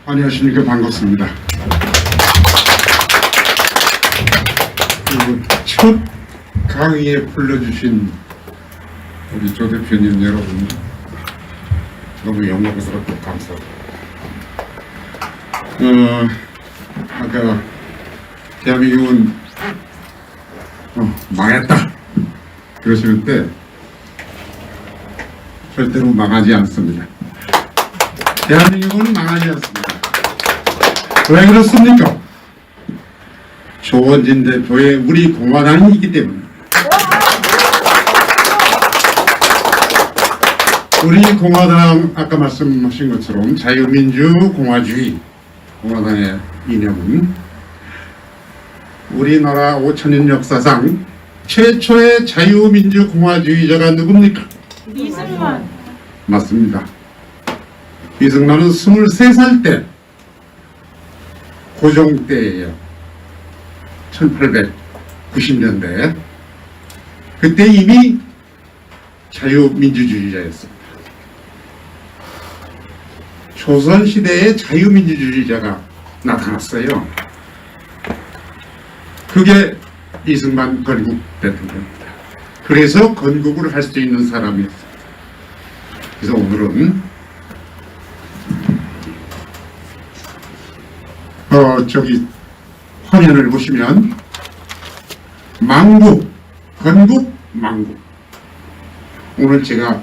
안녕하십니까. 반갑습니다. 첫 강의에 불러주신 우리 조 대표님 여러분 너무 영광스럽고 감사합니다. 아까 대한민국은 망했다 그러시는데 절대로 망하지 않습니다. 대한민국은 망하지 않습니다. 왜 그렇습니까? 조원진 대표의 우리 공화당이 있기 때문입니다. 우리 공화당 아까 말씀하신 것처럼 자유민주공화주의 공화당의 이념은 우리나라 5천년 역사상 최초의 자유민주공화주의자가 누굽니까? 이승만. 맞습니다. 이승만은 23살 때 고종 때예요. 1890년대. 그때 이미 자유민주주의자였습니다. 조선시대에 자유민주주의자가 나타났어요. 그게 이승만 건국 대통령입니다. 그래서 건국을 할 수 있는 사람이었습니다. 그래서 오늘은 저기 화면을 보시면 망국, 건국, 망국. 오늘 제가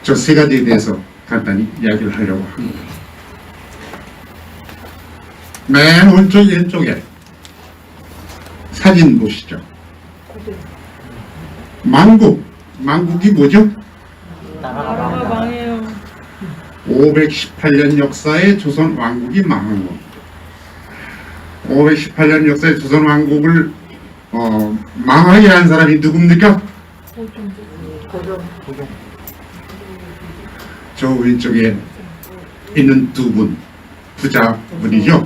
저 세 가지에 대해서 간단히 이야기를 하려고 합니다. 맨 오른쪽 왼쪽에 사진 보시죠. 망국, 망국이 뭐죠? 나라가 망해요. 518년 역사의 조선 왕국이 망한 것. 518년 역사의 조선 왕국을 망하게 한 사람이 누굽니까? 저 왼쪽에 있는 두 분, 부자분이죠.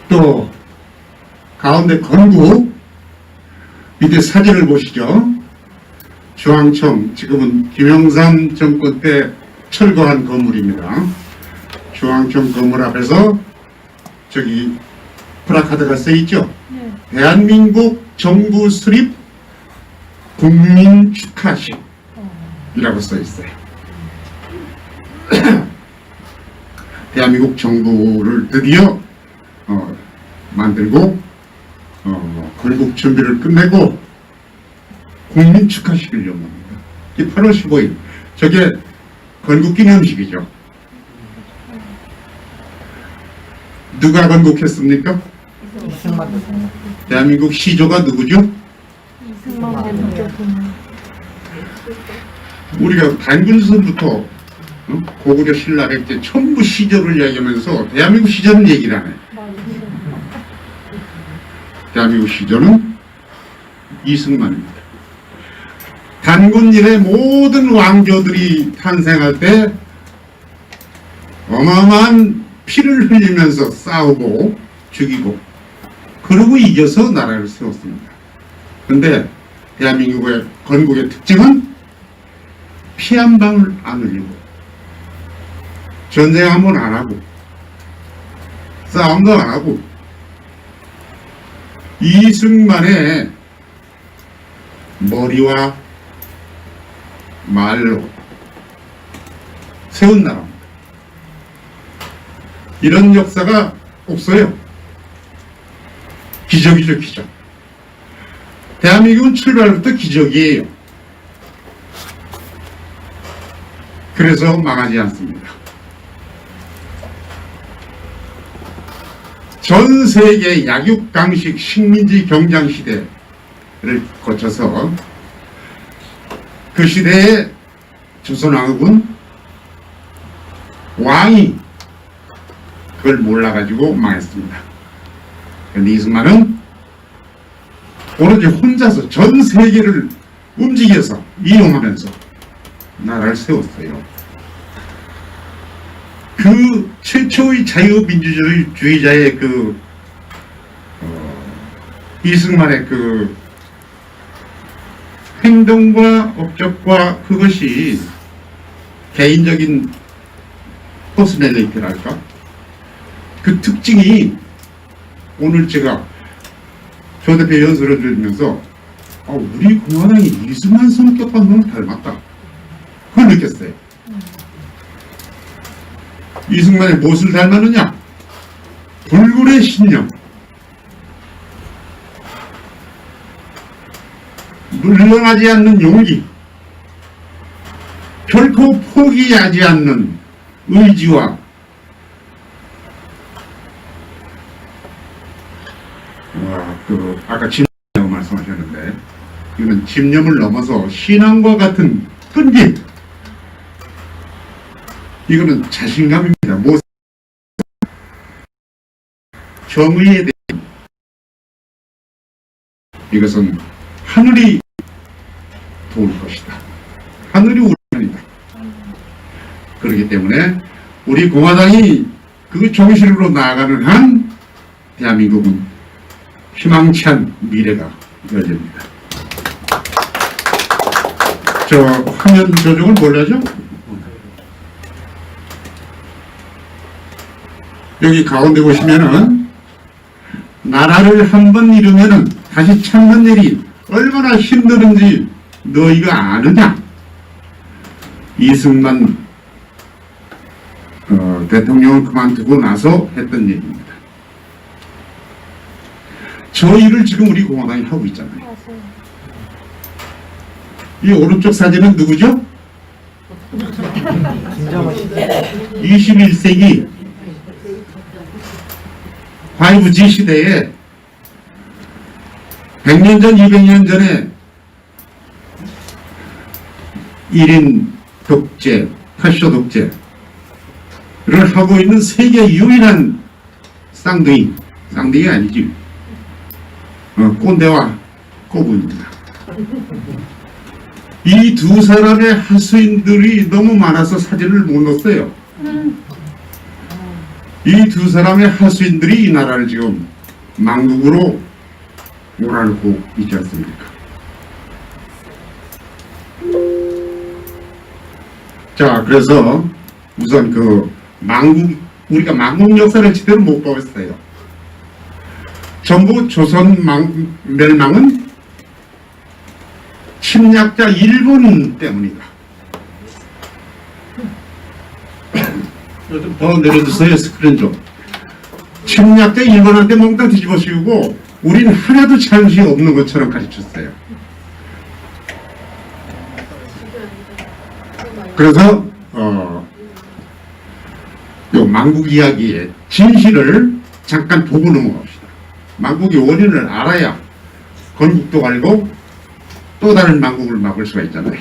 또 가운데 건국, 밑에 사진을 보시죠. 중앙청, 지금은 김영삼 정권 때 철거한 건물입니다. 중앙청 건물 앞에서 저기 플래카드가 써있죠. 네. 대한민국 정부 수립 국민 축하식이라고 써있어요. 대한민국 정부를 드디어 만들고 건국 준비를 끝내고 국민 축하식을 연합니다. 이게 8월 15일. 저게 건국기념식이죠. 누가 건국했습니까? 대한민국 시조가 누구죠? 이승만 대통령. 우리가 단군서부터 고구려 신라할 때 전부 시조를 이야기하면서 대한민국 시조는 얘기를 안 해요. 대한민국 시조는 이승만입니다. 단군 이래 모든 왕조들이 탄생할 때 어마어마한 피를 흘리면서 싸우고 죽이고 그러고 이겨서 나라를 세웠습니다. 그런데 대한민국의 건국의 특징은 피 한 방울 안 흘리고 전쟁 한 번 안 하고 싸움도 안 하고 이승만의 머리와 말로 세운 나라입니다. 이런 역사가 없어요. 기적이죠, 기적. 대한민국은 출발부터 기적이에요. 그래서 망하지 않습니다. 전 세계 약육강식 식민지 경장 시대를 거쳐서 그 시대에 조선왕국은 왕이 그걸 몰라가지고 망했습니다. 그런데 이승만은 오로지 혼자서 전 세계를 움직여서 이용하면서 나라를 세웠어요. 그 최초의 자유민주주의자의 이승만의 그 행동과 업적과 그것이 개인적인 퍼스널리티랄까? 그 특징이 오늘 제가 조 대표 연설을 들으면서 우리 공화당이 이승만 성격과 너무 닮았다. 그걸 느꼈어요. 이승만의 무엇을 닮았느냐? 불굴의 신념. 물러나지 않는 용기. 결코 포기하지 않는 의지와 아까 집념 말씀하셨는데 이거는 집념을 넘어서 신앙과 같은 끈기. 이거는 자신감입니다. 정의에 대한 이것은 하늘이 도울 것이다. 하늘이 우리 편이다. 그렇기 때문에 우리 공화당이 그 정신으로 나아가는 한 대한민국은 희망찬 미래가 열립니다. 저 화면 조정을 뭘로 하죠? 여기 가운데 보시면은 나라를 한번 잃으면은 다시 찾는 일이 얼마나 힘드는지 너희가 아느냐? 이승만 대통령을 그만두고 나서 했던 얘기입니다. 저 일을 지금 우리 공화당이 하고 있잖아요. 이 오른쪽 사진은 누구죠? 21세기 5G 시대에 100년 전, 200년 전에 1인 독재, 파쇼 독재를 하고 있는 세계 유일한 쌍둥이가 아니지. 꼰대와 꼬부입니다. 이 두 사람의 하수인들이 너무 많아서 사진을 못 넣었어요. 이 두 사람의 하수인들이 이 나라를 지금 망국으로 몰아넣고 있지 않습니까? 자, 그래서 우선 우리가 망국 역사를 제대로 못 보았어요. 전부 조선 멸망은 침략자 일본 때문이다. 더 내려주세요. 스크린 좀. 침략자 일본한테 몽땅 뒤집어 씌우고 우리는 하나도 잘못이 없는 것처럼 가르쳤어요. 그래서 요 망국 이야기의 진실을 잠깐 보고 넘어갑시다. 망국의 원인을 알아야 건국도 알고 또 다른 망국을 막을 수가 있잖아요.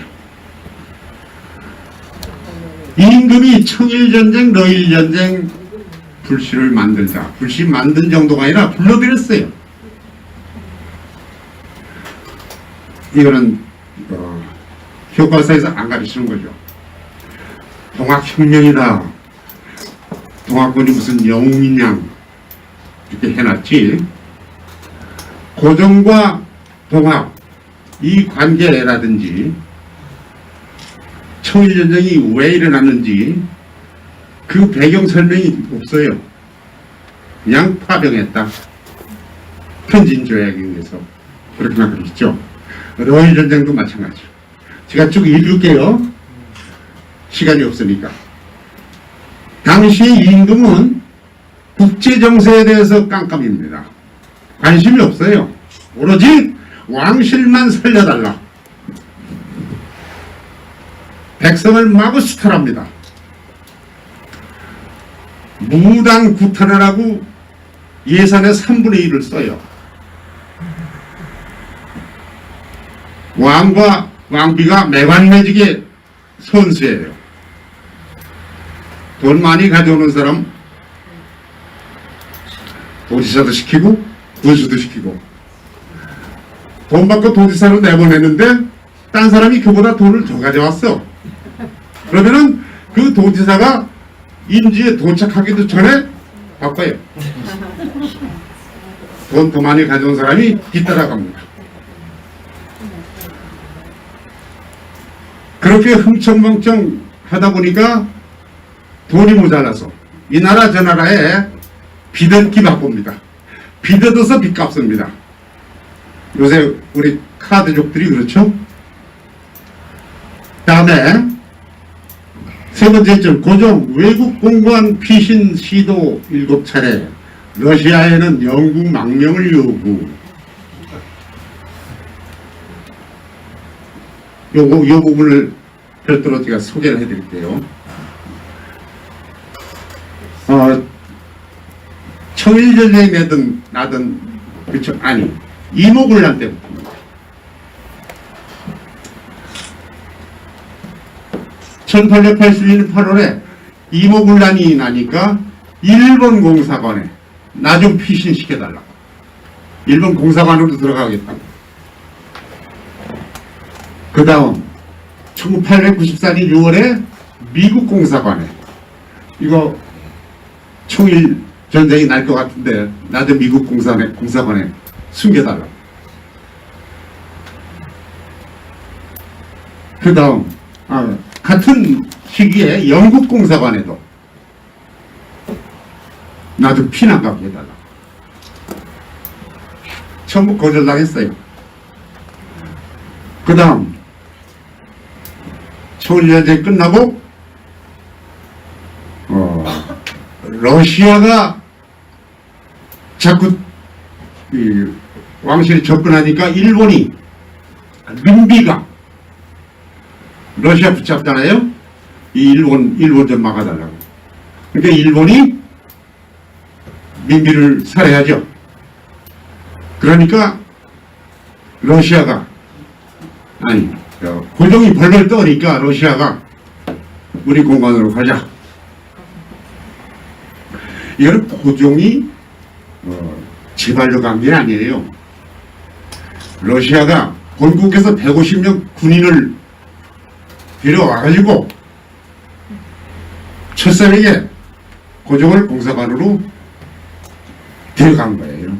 임금이 청일전쟁, 러일전쟁 불씨를 만들자. 불씨 만든 정도가 아니라 불러들였어요. 이거는 교과서에서 안 가르치는 거죠. 동학혁명이다. 동학군이 무슨 영웅이냐 이렇게 해놨지. 고종과 동학 이 관계라든지 청일전쟁이 왜 일어났는지 그 배경 설명이 없어요. 그냥 파병했다. 편진조약에 의해서 그렇게만 그러겠죠. 러일전쟁도 마찬가지죠. 제가 쭉 읽을게요. 시간이 없으니까. 당시의 임금은 국제정세에 대해서 깜깜입니다. 관심이 없어요. 오로지 왕실만 살려달라. 백성을 마구 수탈합니다. 무당 구탄을 하고 예산의 3분의 1을 써요. 왕과 왕비가 매관매직에 선수예요. 돈 많이 가져오는 사람 도지사도 시키고 군수도 시키고, 돈 받고 도지사로 내보냈는데 딴 사람이 그보다 돈을 더 가져왔어. 그러면은 그 도지사가 임지에 도착하기도 전에 바꿔요. 돈 더 많이 가져온 사람이 뒤따라갑니다. 그렇게 흥청망청 하다 보니까 돈이 모자라서 이 나라 저 나라에 빚얻기 바쁩니다. 빚어서 빚 갚습니다. 요새 우리 카드족들이 그렇죠? 다음에 세 번째 점, 고종 외국 공무원 피신 시도 7차례, 러시아에는 영국 망명을 요구. 요 부분을 별도로 제가 소개를 해드릴게요. 청일전쟁이 나던, 그쵸? 아니, 이모군란 때부터입니다. 1881년 8월에 이모군란이 나니까 일본 공사관에 나 좀 피신시켜달라고. 일본 공사관으로 들어가겠다고. 그 다음 1894년 6월에 미국 공사관에 이거 청일 전쟁이 날 것 같은데 나도 미국 공사관에 숨겨달라고. 그 다음 같은 시기에 영국 공사관에도 나도 피난 가게 해달라. 전부 거절당했어요. 그 다음 청일전쟁 끝나고 러시아가 자꾸 왕실에 접근하니까 일본이 림비가 러시아 붙잡잖아요. 이 일본 좀 막아달라고. 그러니까 일본이 민비를 살해하죠. 그러니까 러시아가 고종이 벌벌 떠니까 러시아가 우리 공간으로 가자. 이거는 고종이 제발로 간 게 아니에요. 러시아가 본국에서 150명 군인을 데려와가지고 첫사에게 고종을 공사관으로 데려간 거예요.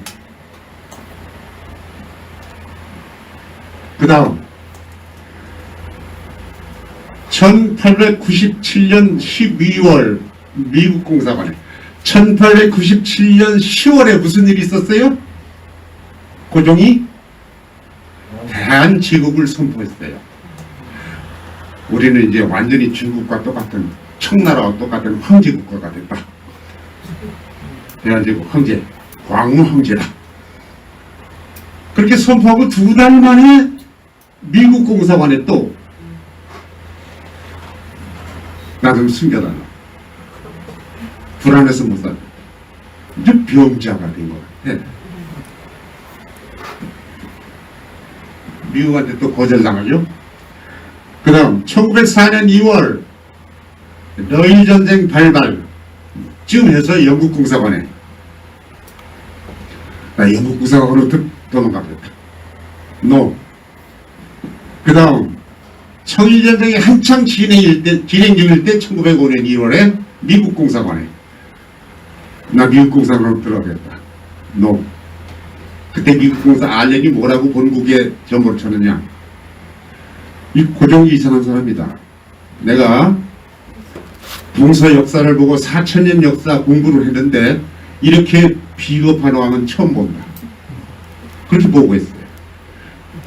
그 다음 1897년 12월 미국 공사관에 1897년 10월에 무슨 일이 있었어요? 고종이 대한제국을 선포했어요. 우리는 이제 완전히 중국과 똑같은 청나라와 똑같은 황제국가가 됐다. 대한제국 황제, 광무 황제다. 그렇게 선포하고 2달 만에 미국 공사관에 또 나 좀 숨겨달라. 불안해서 못 살아. 이제 병자가 된 것 같아. 미국한테 또 거절당하죠. 그 다음 1904년 2월 러일전쟁 발발쯤 해서 영국 공사관에 나 영국 공사관으로 도망가겠다. NO. 그 다음 청일전쟁이 한창 진행 중일 때 1905년 2월에 미국 공사관에 나 미국 공사관으로 들어가겠다. NO. 그때 미국 공사 알렌이 뭐라고 본국에 전보를 쳤느냐. 이 고종이 이상한 사람이다. 내가 동서 역사를 보고 4000년 역사 공부를 했는데 이렇게 비겁한 왕은 처음 본다. 그렇게 보고했어요.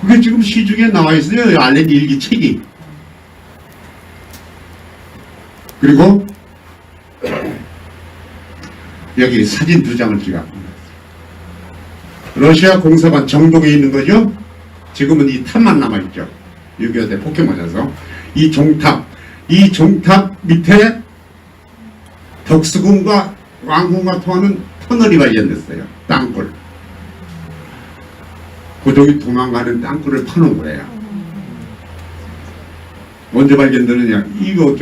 그게 지금 시중에 나와 있어요. 알렌 일기 책이. 그리고 여기 사진 2장을 찍었습니다. 러시아 공사관 정독에 있는 거죠. 지금은 이 탑만 남아있죠. 6.25 때 폭격 맞아서 이 종탑 밑에 덕수궁과 왕궁과 통하는 터널이 발견됐어요. 땅굴. 고종이 도망가는 땅굴을 파놓은 거예요. 언제 발견되느냐. 이거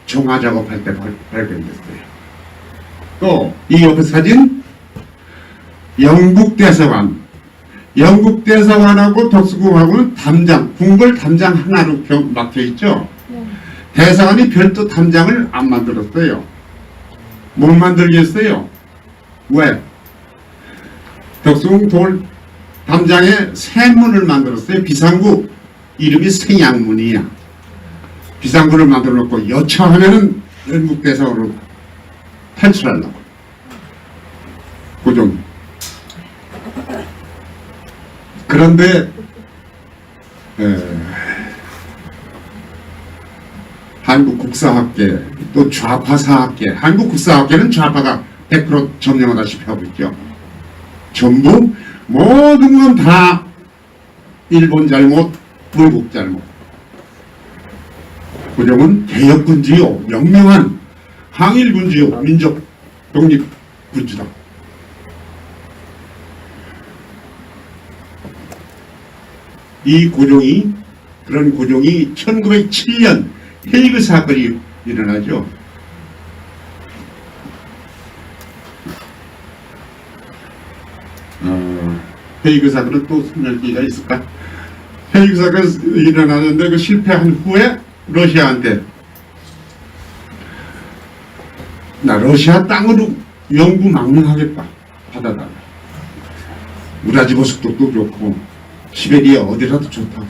정화 작업할 때 발견됐어요. 또 이 옆에 사진 영국 대사관하고 덕수궁하고는 담장, 궁궐 담장 하나로 막혀있죠. 대사관이 별도 담장을 안 만들었어요. 못 만들겠어요. 왜? 덕수궁 돌 담장에 새 문을 만들었어요. 비상구. 이름이 생양문이야. 비상구를 만들어 놓고 여차하면은 영국 대사로 탈출하려고. 고종. 그런데 한국 국사학계 또 좌파 사학계, 한국 국사학계는 좌파가 100% 점령하다시피 하고 있죠. 전부 모든 건 다 일본 잘못, 외국 잘못. 고종은 개혁군주요, 명명한 항일군주요, 민족 독립군주다. 이 고종이, 그런 고종이 1907년 헤이그 사건이 일어나죠. 헤이그 사건은 또 설명할 기회가 있을까? 헤이그 사건이 일어나는데 그 실패한 후에 러시아한테 나 러시아 땅으로 영구 망명하겠다. 받아달라. 우라지보스톡도 좋고 시베리아 어디라도 좋다.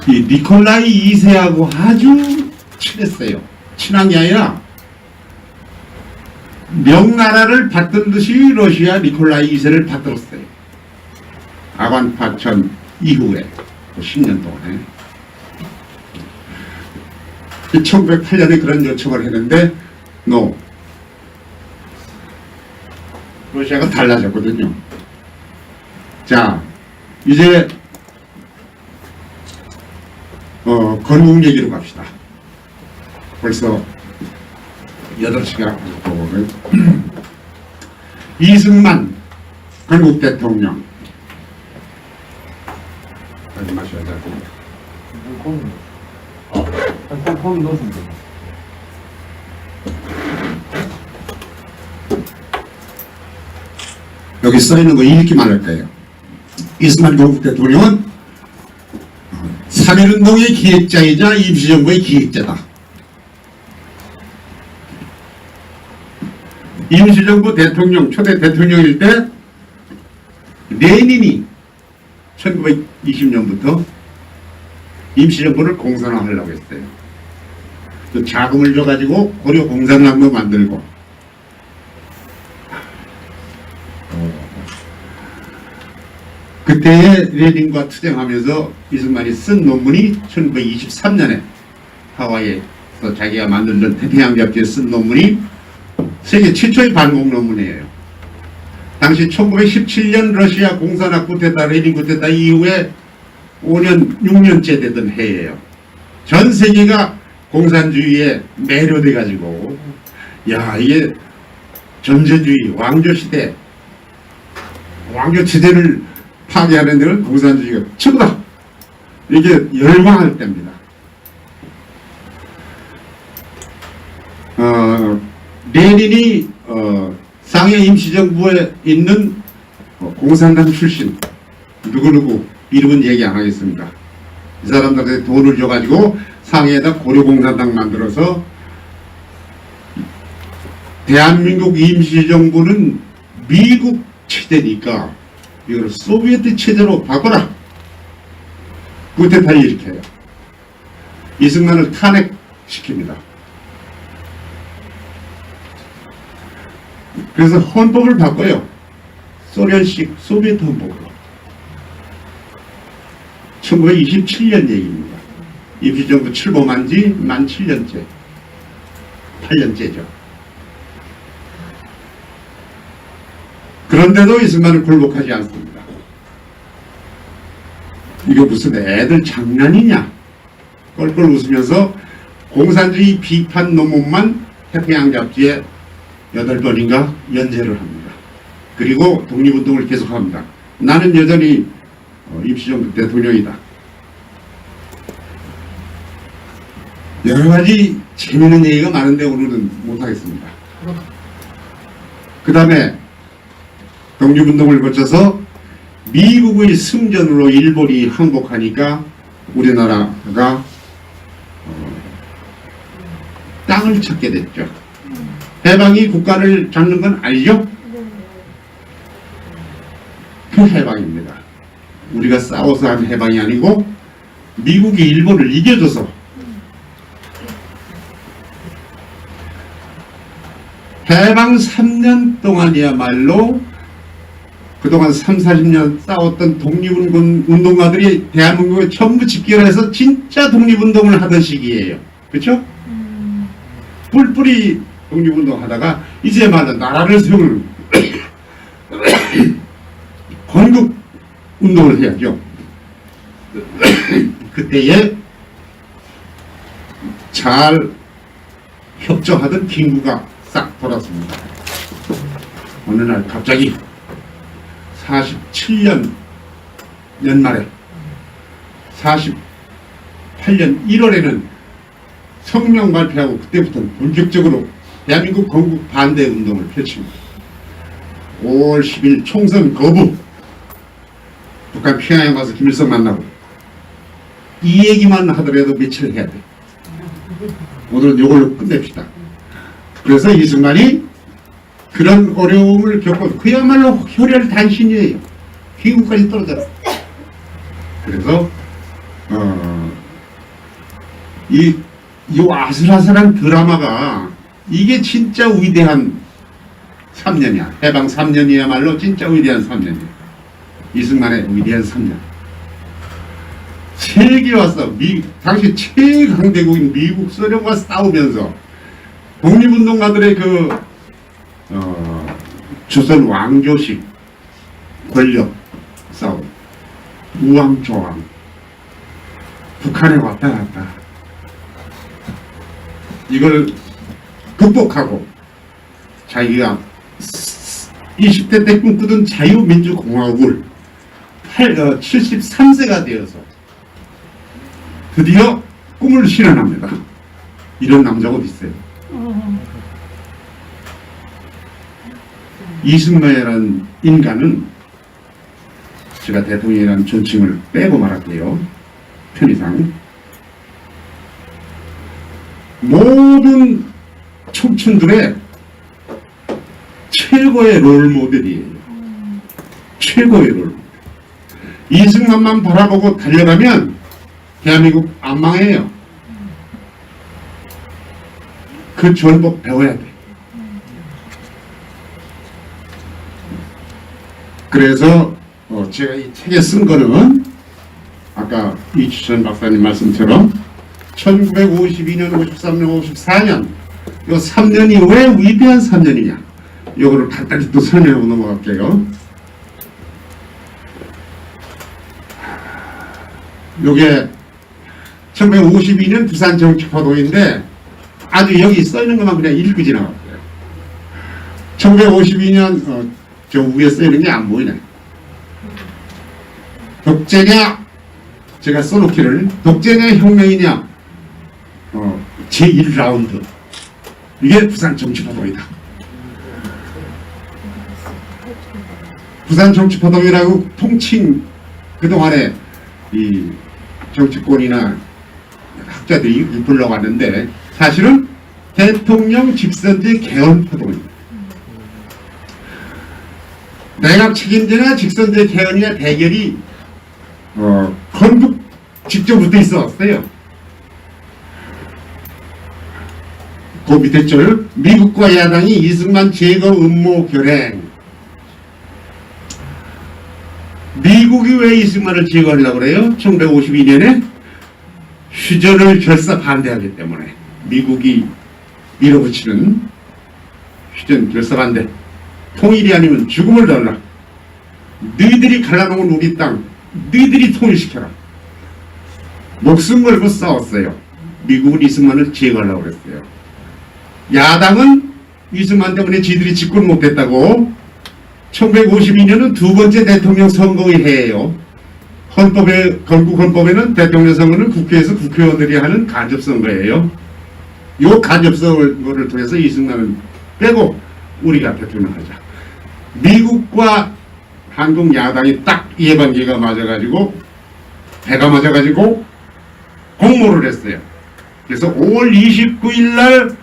이 니콜라이 2세하고 아주 친했어요. 친한 게 아니라 명나라를 받던 듯이 러시아 니콜라이 2세를 받들었어요. 아관 파천 이후에 10년 동안에 1908년에 그런 요청을 했는데 러시아가 달라졌거든요. 자, 이제 건국 얘기로 갑시다. 벌써 8시가 오고 이승만 건국 대통령 어디 마셔야 돼? 콩 넣으시면 돼요. 여기 써있는 거 읽기만 할 거예요. 이승만 건국 대통령은 3.1운동의 기획자이자 임시정부의 기획자다. 임시정부 대통령, 초대 대통령일 때 레닌이 1920년부터 임시정부를 공산화하려고 했어요. 그 자금을 줘가지고 고려 공산당도 만들고 그때의 레닌과 투쟁하면서 이승만이 쓴 논문이 1923년에 하와이에서 자기가 만들던 태평양 잡지에 쓴 논문이 세계 최초의 반공 논문이에요. 당시 1917년 러시아 공산화 쿠데타, 레닌 쿠데타 이후에 5년, 6년째 되던 해예요. 전 세계가 공산주의에 매료돼가지고 야 이게 전제주의, 왕조시대, 왕조체제를 파괴하는 데는 공산주의가 최고다. 이게 열광할 때입니다. 레닌이 상해 임시정부에 있는 공산당 출신 누구누구 이름은 얘기 안 하겠습니다. 이 사람들한테 돈을 줘가지고 상해에다 고려공산당 만들어서 대한민국 임시정부는 미국 체제니까 이걸 소비에트 체제로 바꿔라. 쿠데타를 일으켜요. 이승만을 탄핵시킵니다. 그래서 헌법을 바꿔요. 소련식 소비에트 헌법으로. 1927년 얘기입니다. 임시정부 출범한 지 만 7년째. 8년째죠. 그런데도 이승만은 굴복하지 않습니다. 이거 무슨 애들 장난이냐? 껄껄 웃으면서 공산주의 비판 논문만 태평양 잡지에 8번인가 연재를 합니다. 그리고 독립운동을 계속합니다. 나는 여전히 임시정부 대통령이다. 여러가지 재미있는 얘기가 많은데 오늘은 못하겠습니다. 그 다음에 독립운동을 거쳐서 미국의 승전으로 일본이 항복하니까 우리나라가 땅을 찾게 됐죠. 해방이 국가를 잡는 건 아니죠? 그 해방입니다. 우리가 싸워서 한 해방이 아니고 미국이 일본을 이겨줘서 해방 3년 동안이야말로 그동안 3, 40년 싸웠던 독립운동가들이 대한민국에 전부 집결해서 진짜 독립운동을 하던 시기예요. 그렇죠? 뿔뿔이 독립운동 하다가 이제말로 나라를 세우는 건국운동을 해야죠. 그때에 잘 협조하던 김구가 싹 돌았습니다. 어느 날 갑자기 47년 연말에 48년 1월에는 성명 발표하고 그때부터 본격적으로 대한민국 건국 반대 운동을 펼칩니다. 5월 10일 총선 거부, 북한 평양에 가서 김일성 만나고, 이 얘기만 하더라도 며칠 해야 돼. 오늘은 이걸로 끝냅시다. 그래서 이승만이 그런 어려움을 겪고 그야말로 혈혈단신이에요. 귀국까지 떨어졌어. 그래서 이 아슬아슬한 드라마가 이게 진짜 위대한 3년이야. 해방 3년이야말로 진짜 위대한 3년이야. 이승만의 위대한 3년. 세계 와서 당시 최강대국인 미국 소련과 싸우면서 독립운동가들의 조선 왕조식 권력 싸움, 우왕좌왕, 북한에 왔다 갔다, 이걸 극복하고 자기가 20대 때 꿈꾸던 자유민주공화국을 73세가 되어서 드디어 꿈을 실현합니다. 이런 남자가 어디 있어요? 이승만이라는 인간은, 제가 대통령이라는 존칭을 빼고 말할게요. 편의상 모든 청춘들의 최고의 롤모델이에요. 최고의 롤모델. 이승만만 바라보고 달려가면 대한민국 안 망해요. 그 전법 배워야 돼. 그래서 제가 이 책에 쓴 거는 아까 이주천 박사님 말씀처럼 1952년, 53년, 54년 이 3년이 왜 위대한 3년이냐, 이거를 간단히 또 설명하고 넘어갈게요. 요게 1952년 부산 정치파동인데 아주 여기 써있는 것만 그냥 읽고 지나갔어요. 1952년 저 위에 써있는 게 안 보이네. 독재냐, 제가 써놓기를 독재냐 혁명이냐, 제1라운드, 이게 부산 정치파동이다. 부산 정치파동이라고 통칭 그동안에 이 정치권이나 학자들이 불러왔는데 사실은 대통령 직선제 개헌 파동입니다. 내각 책임제나 직선제 개헌이나 대결이 건국 직전부터 있어왔어요. 그 밑에 줄, 미국과 야당이 이승만 제거 음모 결행. 미국이 왜 이승만을 제거하려고 그래요? 1952년에 휴전을 결사 반대하기 때문에. 미국이 밀어붙이는 휴전 결사 반대. 통일이 아니면 죽음을 달라. 너희들이 갈라놓은 우리 땅, 너희들이 통일시켜라. 목숨 걸고 싸웠어요. 미국은 이승만을 제거하려고 그랬어요. 야당은 이승만 때문에 지들이 집권 못했다고 1952년은 두 번째 대통령 선거의 해예요. 건국 헌법에는 대통령 선거는 국회에서 국회의원들이 하는 간접선거예요. 이 간접선거를 통해서 이승만을 빼고 우리가 대통령 하자. 미국과 한국 야당이 딱 예반기가 맞아가지고 배가 맞아가지고 공모를 했어요. 그래서 5월 29일 날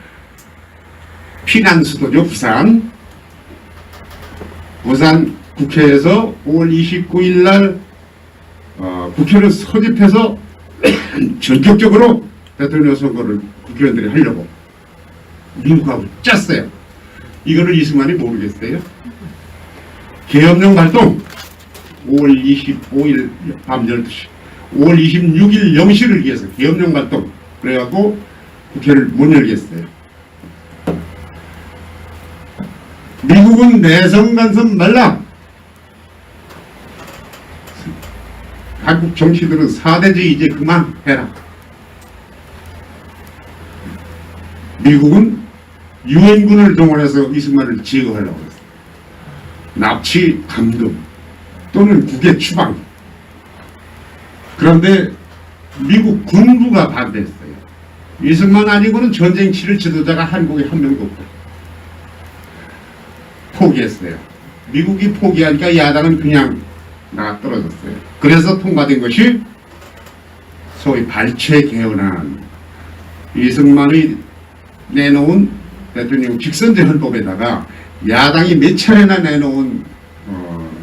피난 수도죠. 부산 국회에서 5월 29일 날 국회를 소집해서 전격적으로 대통령 선거를 국회의원들이 하려고 미국하고 짰어요. 이거를 이승만이 모르겠어요? 계엄령 발동 5월 25일 밤 12시 5월 26일 0시를 위해서 계엄령 발동 그래갖고 국회를 못 열겠어요. 미국은 내성 간섭 말라. 한국 정치들은 사대주의 이제 그만해라. 미국은 유엔군을 동원해서 이승만을 제거하려고 했어요. 납치, 감금 또는 국외 추방. 그런데 미국 군부가 반대했어요. 이승만 아니고는 전쟁 치를 지도자가 한국에 한 명도 없고 포기했어요. 미국이 포기하니까 야당은 그냥 나가 떨어졌어요. 그래서 통과된 것이 소위 발췌 개헌안, 이승만이 내놓은 대통령 직선제 헌법에다가 야당이 몇 차례나 내놓은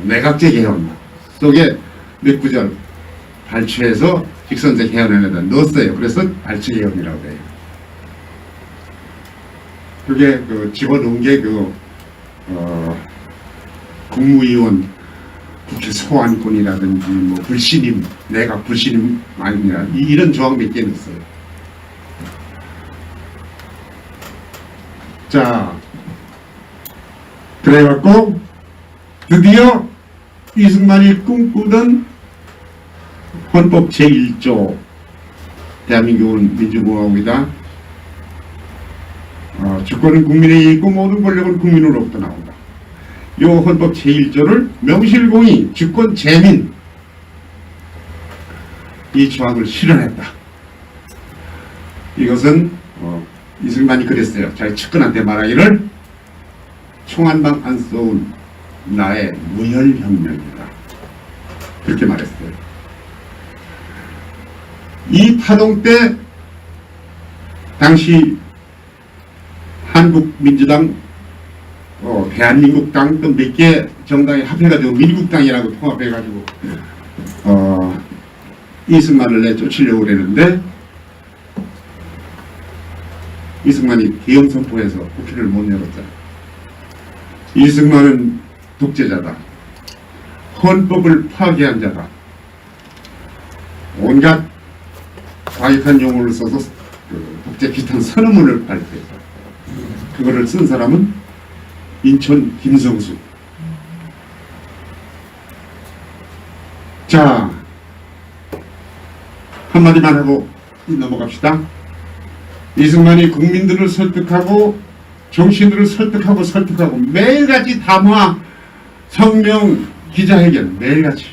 내각제 개헌 속에 몇 구절 발췌해서 직선제 개헌안에다 넣었어요. 그래서 발췌 개헌이라고 해요. 그게 그 집어넣은 게 국무위원 국회 소환권이라든지 뭐 불신임, 내각 불신임 아니냐 이런 조항 몇 개 넣었어요. 자, 그래갖고 드디어 이승만이 꿈꾸던 헌법 제1조 대한민국은 민주공화국이다. 주권은 국민에게 있고 모든 권력은 국민으로부터 나온다. 이 헌법 제1조를 명실공히 주권 재민 이 조항을 실현했다. 이것은 이승만이 그랬어요. 자기 측근한테 말하기를 총한방 안 쏘은 나의 무혈혁명이다. 그렇게 말했어요. 이 파동 때 당시 한국민주당, 대한민국당 또 몇 개 정당이 합해가지고 민국당이라고 통합해가지고 이승만을 내쫓으려고 그랬는데 이승만이 계엄 선포해서 국회를 못 열었잖아. 이승만은 독재자다. 헌법을 파괴한 자다. 온갖 과격한 용어를 써서 독재 비탄 선언문을 발표했다. 그거를 쓴 사람은 인천 김성수. 자, 한마디만 하고 넘어갑시다. 이승만이 국민들을 설득하고 정치인들을 설득하고 매일같이 담화, 성명, 기자회견 매일같이.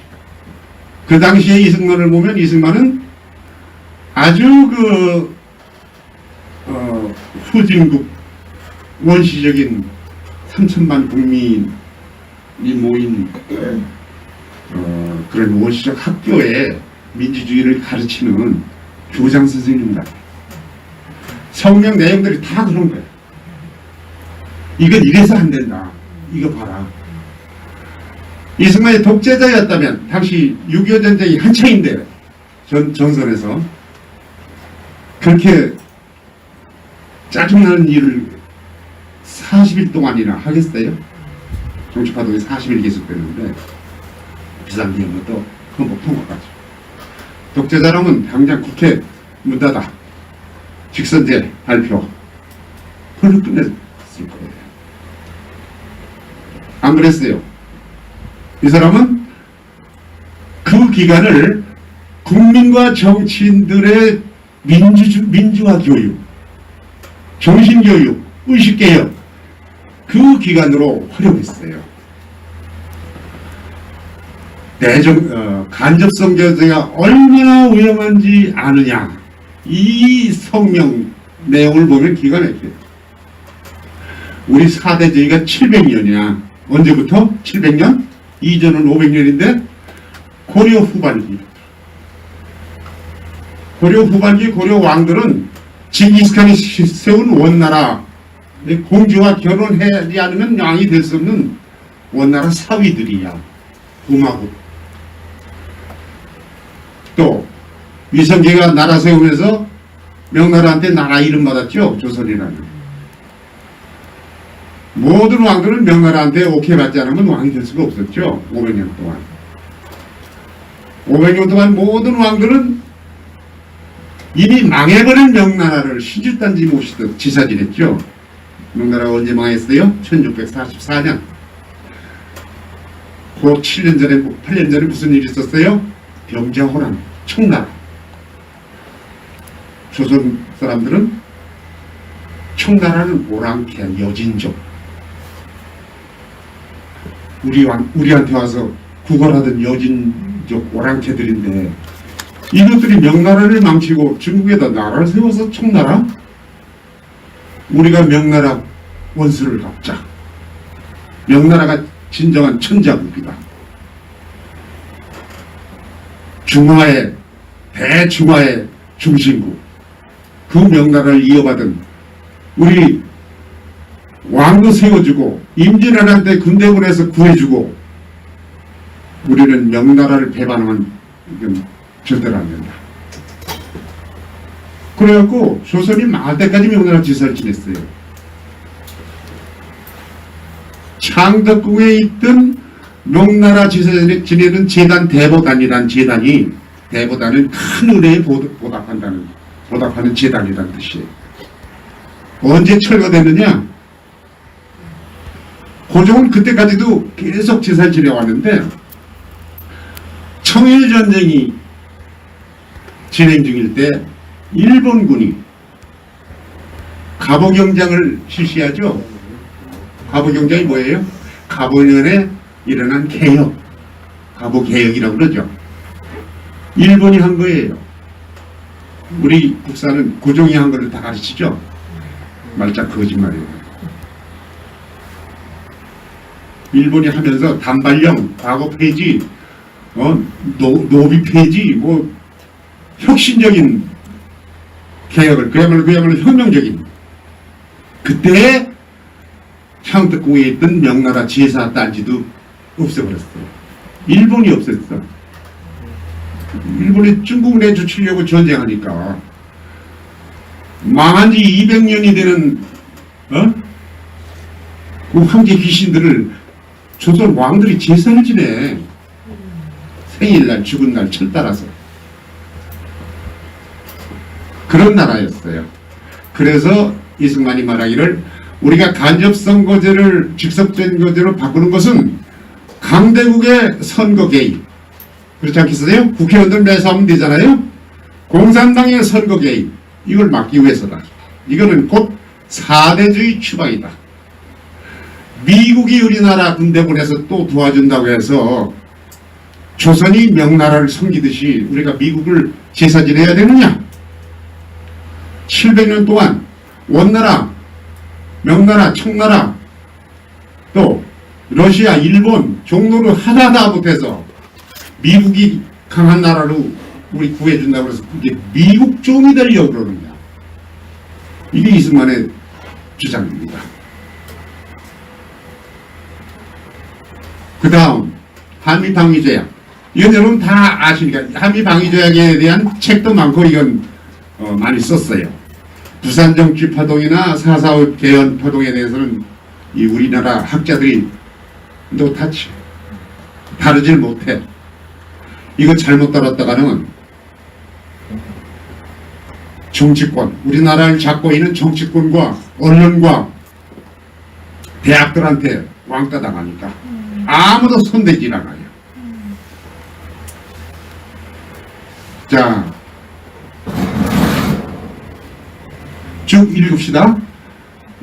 그 당시에 이승만을 보면 이승만은 아주 후진국 원시적인 3천만 국민이 모인 그런 원시적 학교에 민주주의를 가르치는 교장 선생님 같아요. 성명 내용들이 다 그런 거예요. 이건 이래서 안 된다. 이거 봐라. 이승만이 독재자였다면 당시 6.25 전쟁이 한창인데 정선에서 그렇게 짜증나는 일을 40일 동안이나 하겠어요? 정치파동이 40일 계속되는데 비상기업은 또 헌법 통과까지. 독재자라면 당장 국회 문 닫아 직선제 발표 그걸로 끝냈을 거예요. 안 그랬어요. 이 사람은 그 기간을 국민과 정치인들의 민주화 교육, 정신교육, 의식개혁 그 기간으로 활용했어요. 간접성 견제가 얼마나 위험한지 아느냐. 이 성명 내용을 보면 기가 막혀요. 우리 4대제위가 700년이야. 언제부터? 700년? 이전은 500년인데 고려 후반기. 고려 후반기 고려 왕들은 징기스칸이 세운 원나라 공주와 결혼하지 않으면 왕이 될 수 없는 원나라 사위들이야. 부마국. 또 위성계가 나라 세우면서 명나라한테 나라 이름 받았죠. 조선이라는. 모든 왕들은 명나라한테 오케이 받지 않으면 왕이 될 수가 없었죠. 500년 동안. 500년 동안 모든 왕들은 이미 망해버린 명나라를 시주단지 모시듯 지사질했죠. 명나라가 언제 망했어요? 1644년. 그 7년 전에, 8년 전에 무슨 일이 있었어요? 병자호란, 청나라. 조선 사람들은 청나라는 오랑캐, 여진족. 우리한테 와서 구걸하던 여진족 오랑캐들인데 이것들이 명나라를 망치고 중국에다 나라를 세워서 청나라? 우리가 명나라 원수를 갚자. 명나라가 진정한 천자국이다. 중화의 대중화의 중심국. 그 명나라를 이어받은 우리 왕도 세워주고 임진왜란때 군대 보내서 구해주고 우리는 명나라를 배반하면 이건 절대로 안 된다. 그래갖고 조선이 망할 때까지 명나라 지사를 지냈어요. 창덕궁에 있던 명나라 지사를 지내던 재단 대보단이라는 재단이 대보단은 큰 은혜에 보답하는 재단이라는 뜻이에요. 언제 철거됐느냐? 고종은 그때까지도 계속 제사를 지내왔는데 청일전쟁이 진행 중일 때 일본군이 갑오경장을 실시하죠. 갑오경장이 뭐예요? 갑오년에 일어난 개혁, 갑오개혁이라고 그러죠. 일본이 한 거예요. 우리 국사는 고종이 한 거를 다 가르치죠. 말짝 거짓말이에요. 일본이 하면서 단발령, 과거 폐지, 노비 폐지, 혁신적인 개혁을, 그야말로 혁명적인, 그때 창덕궁에 있던 명나라 제사 단지도 없애버렸어요. 일본이 없앴어. 일본이 중국을 내쫓으려고 전쟁하니까 망한 지 200년이 되는 그 황제 귀신들을 조선 왕들이 제사를 지내. 생일날, 죽은 날, 철 따라서. 그런 나라였어요. 그래서 이승만이 말하기를 우리가 간접선거제를 직접선거제로 바꾸는 것은 강대국의 선거 개입. 그렇지 않겠어요? 국회의원들 매수하면 되잖아요? 공산당의 선거 개입. 이걸 막기 위해서다. 이거는 곧 사대주의 추방이다. 미국이 우리나라 군대 보내서 또 도와준다고 해서 조선이 명나라를 섬기듯이 우리가 미국을 제사 지내야 되느냐? 700년 동안 원나라, 명나라, 청나라, 또 러시아, 일본, 종로를 하나하나 못해서 미국이 강한 나라로 우리 구해준다고 해서 이게 미국 종이 되려고 그러느냐. 이게 이승만의 주장입니다. 그 다음 한미방위조약. 이건 여러분 다 아시니까 한미방위조약에 대한 책도 많고 이건 많이 썼어요. 부산정치 파동이나 4.45 개헌 파동에 대해서는 이 우리나라 학자들이 노타치 다루질 못해. 이거 잘못 다뤘다가는 정치권, 우리나라를 잡고 있는 정치권과 언론과 대학들한테 왕따 당하니까 아무도 손대질 않아요. 자, 쭉 읽읍시다.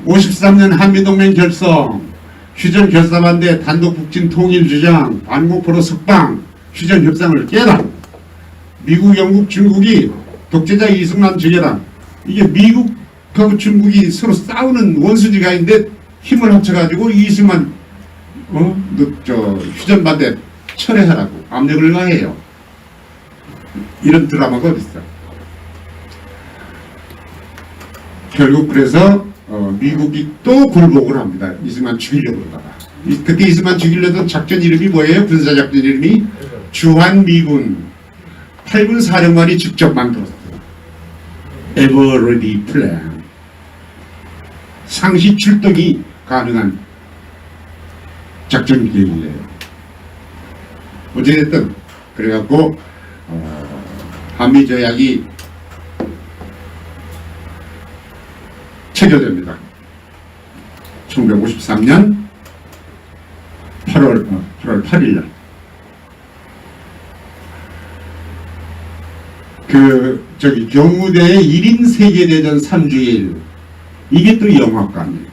53년 한미동맹 결성, 휴전 결사반대 단독 북진 통일 주장, 반공포로 석방, 휴전 협상을 깨라. 미국, 영국, 중국이 독재자 이승만 즉위라. 이게 미국하고 중국이 서로 싸우는 원수지가 있는데 힘을 합쳐가지고 이승만 휴전 반대 철회하라고 압력을 가해요. 이런 드라마가 어딨어. 결국 그래서 미국이 또 굴복을 합니다. 이승만 죽이려고 그러다가. 그때 이승만 죽이려던 작전 이름이 뭐예요? 군사작전 이름이 주한미군 8군 사령관이 직접 만들었어요. Ever Ready Plan. 상시 출동이 가능한 작전 계획이에요. 어찌됐든 그래갖고 한미 조약이 체결됩니다. 1953년 8월 8일 날. 경우대의 1인 세계대전 3주일, 이게 또 영화관이에요.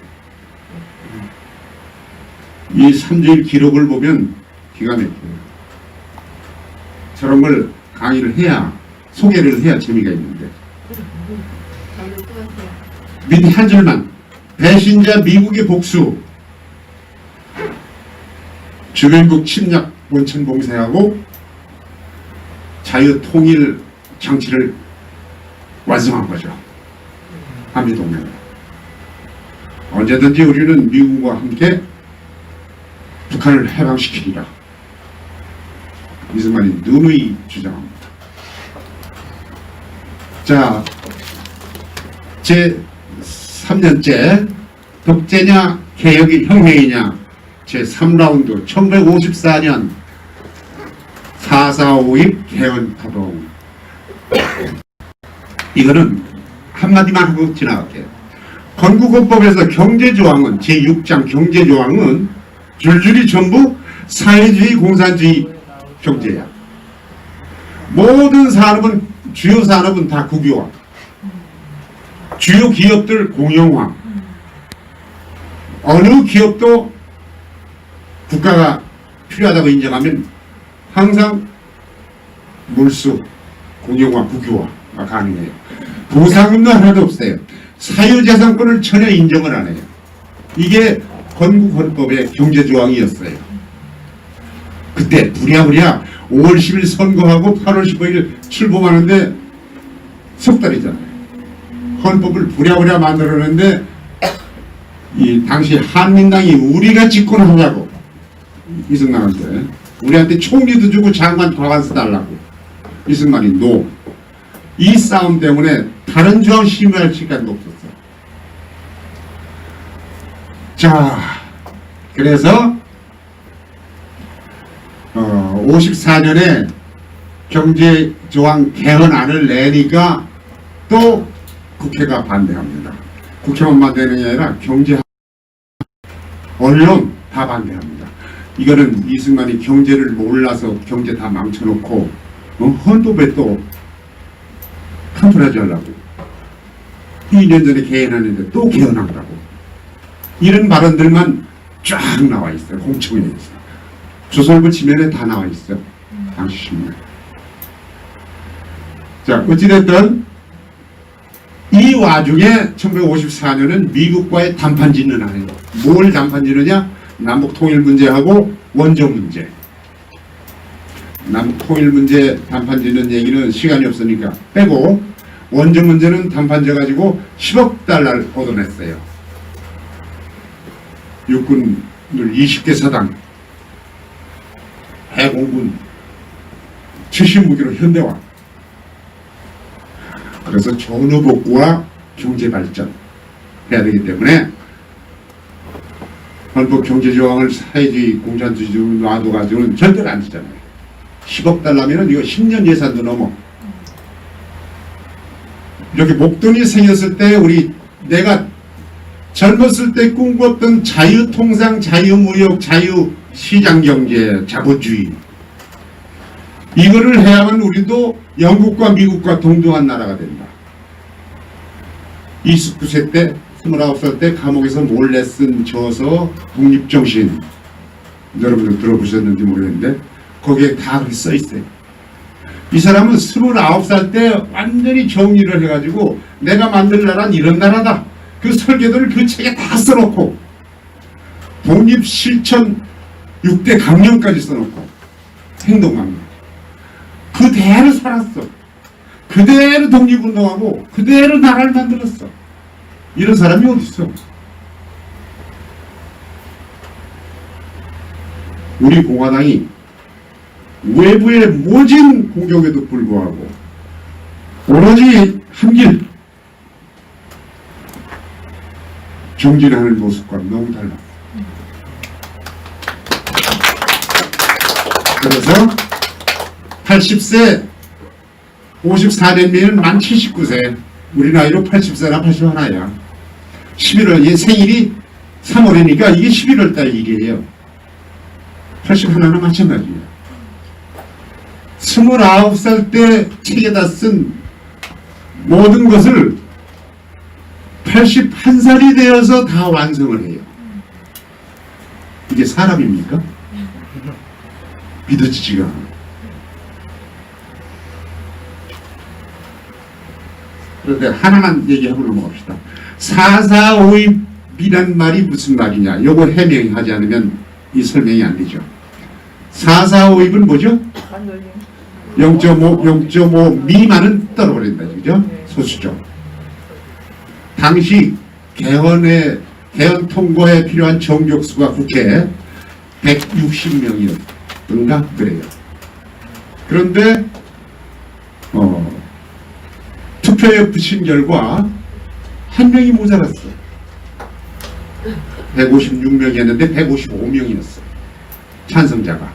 이 3주일 기록을 보면 기가 막혀요. 저런 걸 강의를 해야, 소개를 해야 재미가 있는데. 밑에 한 줄만. 배신자 미국의 복수. 주변국 침략 원천 봉쇄하고 자유 통일 장치를 완성한 거죠. 한미동맹. 언제든지 우리는 미국과 함께 북한을 해방시키리라. 이승만이 누누이 주장합니다. 자, 제 3년째 독재냐 개혁이 혁명이냐 제 3라운드 1954년 4.4.5.1 개헌파동. 이거는 한마디만 하고 지나갈게요. 건국헌법에서 경제조항은 제6장 경제조항은 줄줄이 전부 사회주의 공산주의 경제야. 모든 산업은, 주요 산업은 다 국유화, 주요 기업들 공영화, 어느 기업도 국가가 필요하다고 인정하면 항상 몰수, 공영화, 국유화가 가능해요. 보상금도 하나도 없어요. 사유재산권을 전혀 인정을 안 해요. 이게 건국헌법의 경제조항이었어요. 그때 부랴부랴 5월 10일 선거하고 8월 15일 출범하는데 석 달이잖아요. 헌법을 부랴부랴 만들었는데 이 당시 한민당이 우리가 집권하자고 이승만한테, 우리한테 총리도 주고 장관 과관서 달라고. 이승만이 노. 이 싸움 때문에 다른 조항 심의할 시간도 없었어. 자, 그래서 54년에 경제조항 개헌안을 내니까 또 국회가 반대합니다. 국회만 반대하는 게 아니라 경제, 언론 다 반대합니다. 이거는 이승만이 경제를 몰라서 경제 다 망쳐놓고 헌법에 또 컨트롤하지 하려고 2년 전에 개헌하는데 또 개헌한다고, 이런 발언들만 쫙 나와 있어요. 공청회에 있어요. 조선일보 지면에 다 나와 있어요. 당시 신문. 자, 어찌됐든 이 와중에 1954년은 미국과의 담판 짓는 아니에요. 뭘 담판 짓느냐? 남북 통일 문제하고 원조 문제. 남북 통일 문제 담판 짓는 얘기는 시간이 없으니까 빼고, 원조 문제는 담판 져가지고 10억 달러를 얻어냈어요. 육군을 20개 사당, 해공군 70무기로 현대화. 그래서 전후 복구와 경제 발전 해야 되기 때문에 헌법 경제조항을 사회주의 공산주의로 놔둬가지고는 절대로 안 되잖아요. 10억 달러면은 이거 10년 예산도 넘어. 이렇게 목돈이 생겼을 때 내가 젊었을 때 꿈꿨던 자유통상, 자유무역, 자유시장경제, 자본주의, 이거를 해야만 우리도 영국과 미국과 동등한 나라가 된다. 29세 때, 29살 때 감옥에서 몰래 쓴 저서 독립정신, 여러분들 들어보셨는지 모르겠는데 거기에 다 그렇게 써있어요. 이 사람은 29살 때 완전히 정리를 해가지고 내가 만들 나라는 이런 나라다, 그 설계도를 그 책에 다 써놓고 독립실천 6대 강령까지 써놓고 행동강령 그대로 살았어. 그대로 독립운동하고 그대로 나라를 만들었어. 이런 사람이 어디 있어? 우리 공화당이 외부의 모진 공격에도 불구하고 오로지 한 길, 정진하는 모습과 너무 달라. 그래서 80세 54년이면 만 79세, 우리 나이로 80세나 81이야. 11월, 얘 생일이 3월이니까 이게 11월 달 일이에요. 81는 마찬가지예요. 29살 때 책에다 쓴 모든 것을 81살이 되어서 다 완성을 해요. 이게 사람입니까? 믿어지지가 않아요. 그런데 하나만 얘기하고 넘어갑시다. 445입이란 말이 무슨 말이냐? 요거 해명하지 않으면 이 설명이 안 되죠. 445입은 뭐죠? 0.5 미만은 떨어버린다. 그죠? 소수죠. 당시 개헌 통과에 필요한 정족수가 국회에 160명이었던가 그래요. 그런데 투표에 붙인 결과 한 명이 모자랐어. 156명이었는데 155명이었어. 찬성자가.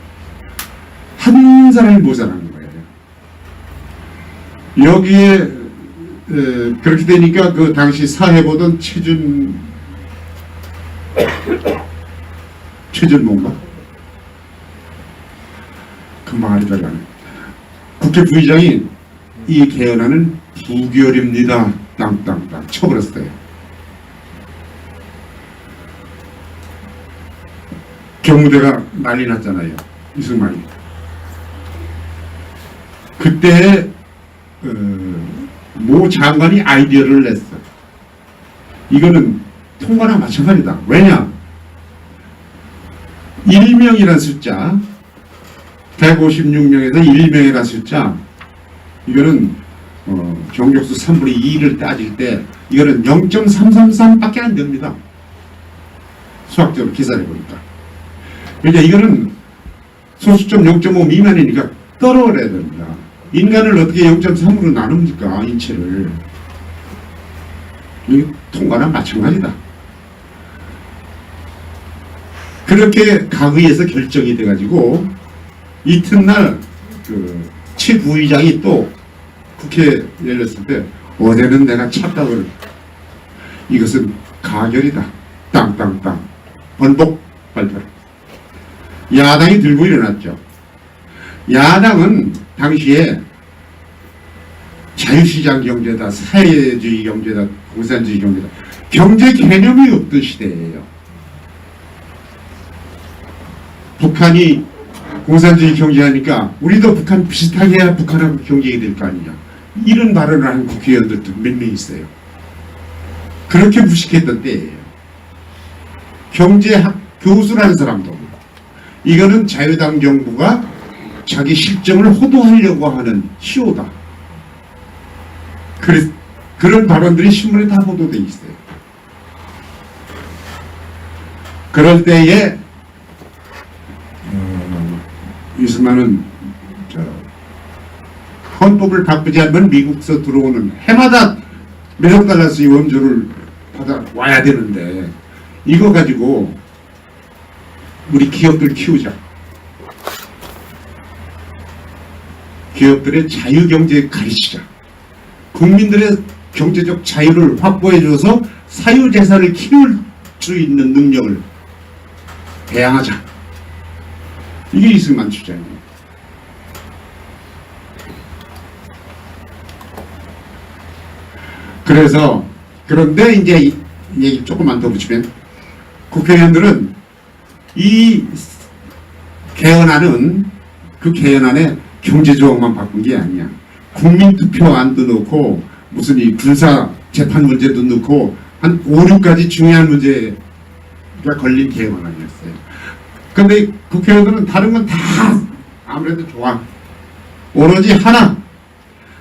한 사람이 모자란 거예요. 여기에 그렇게 되니까 그 당시 사회 보던 최준모인가? 금방 알더라고요. 국회 부의장이 이 개헌안은 부결입니다. 땅땅땅 쳐버렸어요. 경무대가 난리 났잖아요. 이승만이. 그때 모 장관이 아이디어를 냈어. 이거는 통과랑 마찬가지다. 왜냐? 1명이라는 숫자, 156명에서 1명이라는 숫자, 이거는 정족수 3분의 2를 따질 때 이거는 0.333밖에 안 됩니다. 수학적으로 계산해 보니까. 그러니까 이거는 소수점 0.5 미만이니까 떨어져야 됩니다. 인간을 어떻게 0.3으로 나눕니까? 인체를. 이 통과랑 마찬가지다. 그렇게 가의에서 결정이 돼가지고 이튿날 그 최부의장이 또 국회 열렸을 때 어제는 내가 착각을, 이것은 가결이다. 땅땅땅 번복 발표를. 야당이 들고 일어났죠. 야당은 당시에 자유시장 경제다, 사회주의 경제다, 공산주의 경제다, 경제 개념이 없던 시대예요. 북한이 공산주의 경제하니까 우리도 북한 비슷하게 해야 북한하고 경쟁이 될 거 아니냐, 이런 발언을 하는 국회의원들도 몇 명 있어요. 그렇게 무식했던 때예요. 경제학 교수라는 사람도 이거는 자유당 정부가 자기 실정을 호도하려고 하는 시호다. 그런 발언들이 신문에 다 보도돼 있어요. 그럴 때에 이승만은 헌법을 바꾸지 않으면 미국서 들어오는 해마다 몇억 달러씩 원조를 받아 와야 되는데 이거 가지고 우리 기업들 키우자. 기업들의 자유경제 가르치자. 국민들의 경제적 자유를 확보해줘서 사유재산을 키울 수 있는 능력을 배양하자. 이게 이승만 주장이에요. 그래서 그런데 이제 얘기 조금만 더 붙이면 국회의원들은 이 개헌안은 그 개헌안에 경제조항만 바꾼 게 아니야. 국민투표안도 넣고 무슨 이 군사 재판 문제도 넣고 한 5, 6가지 중요한 문제가 걸린 개헌안이었어요. 근데 국회의원들은 다른 건 다 아무래도 좋아. 오로지 하나,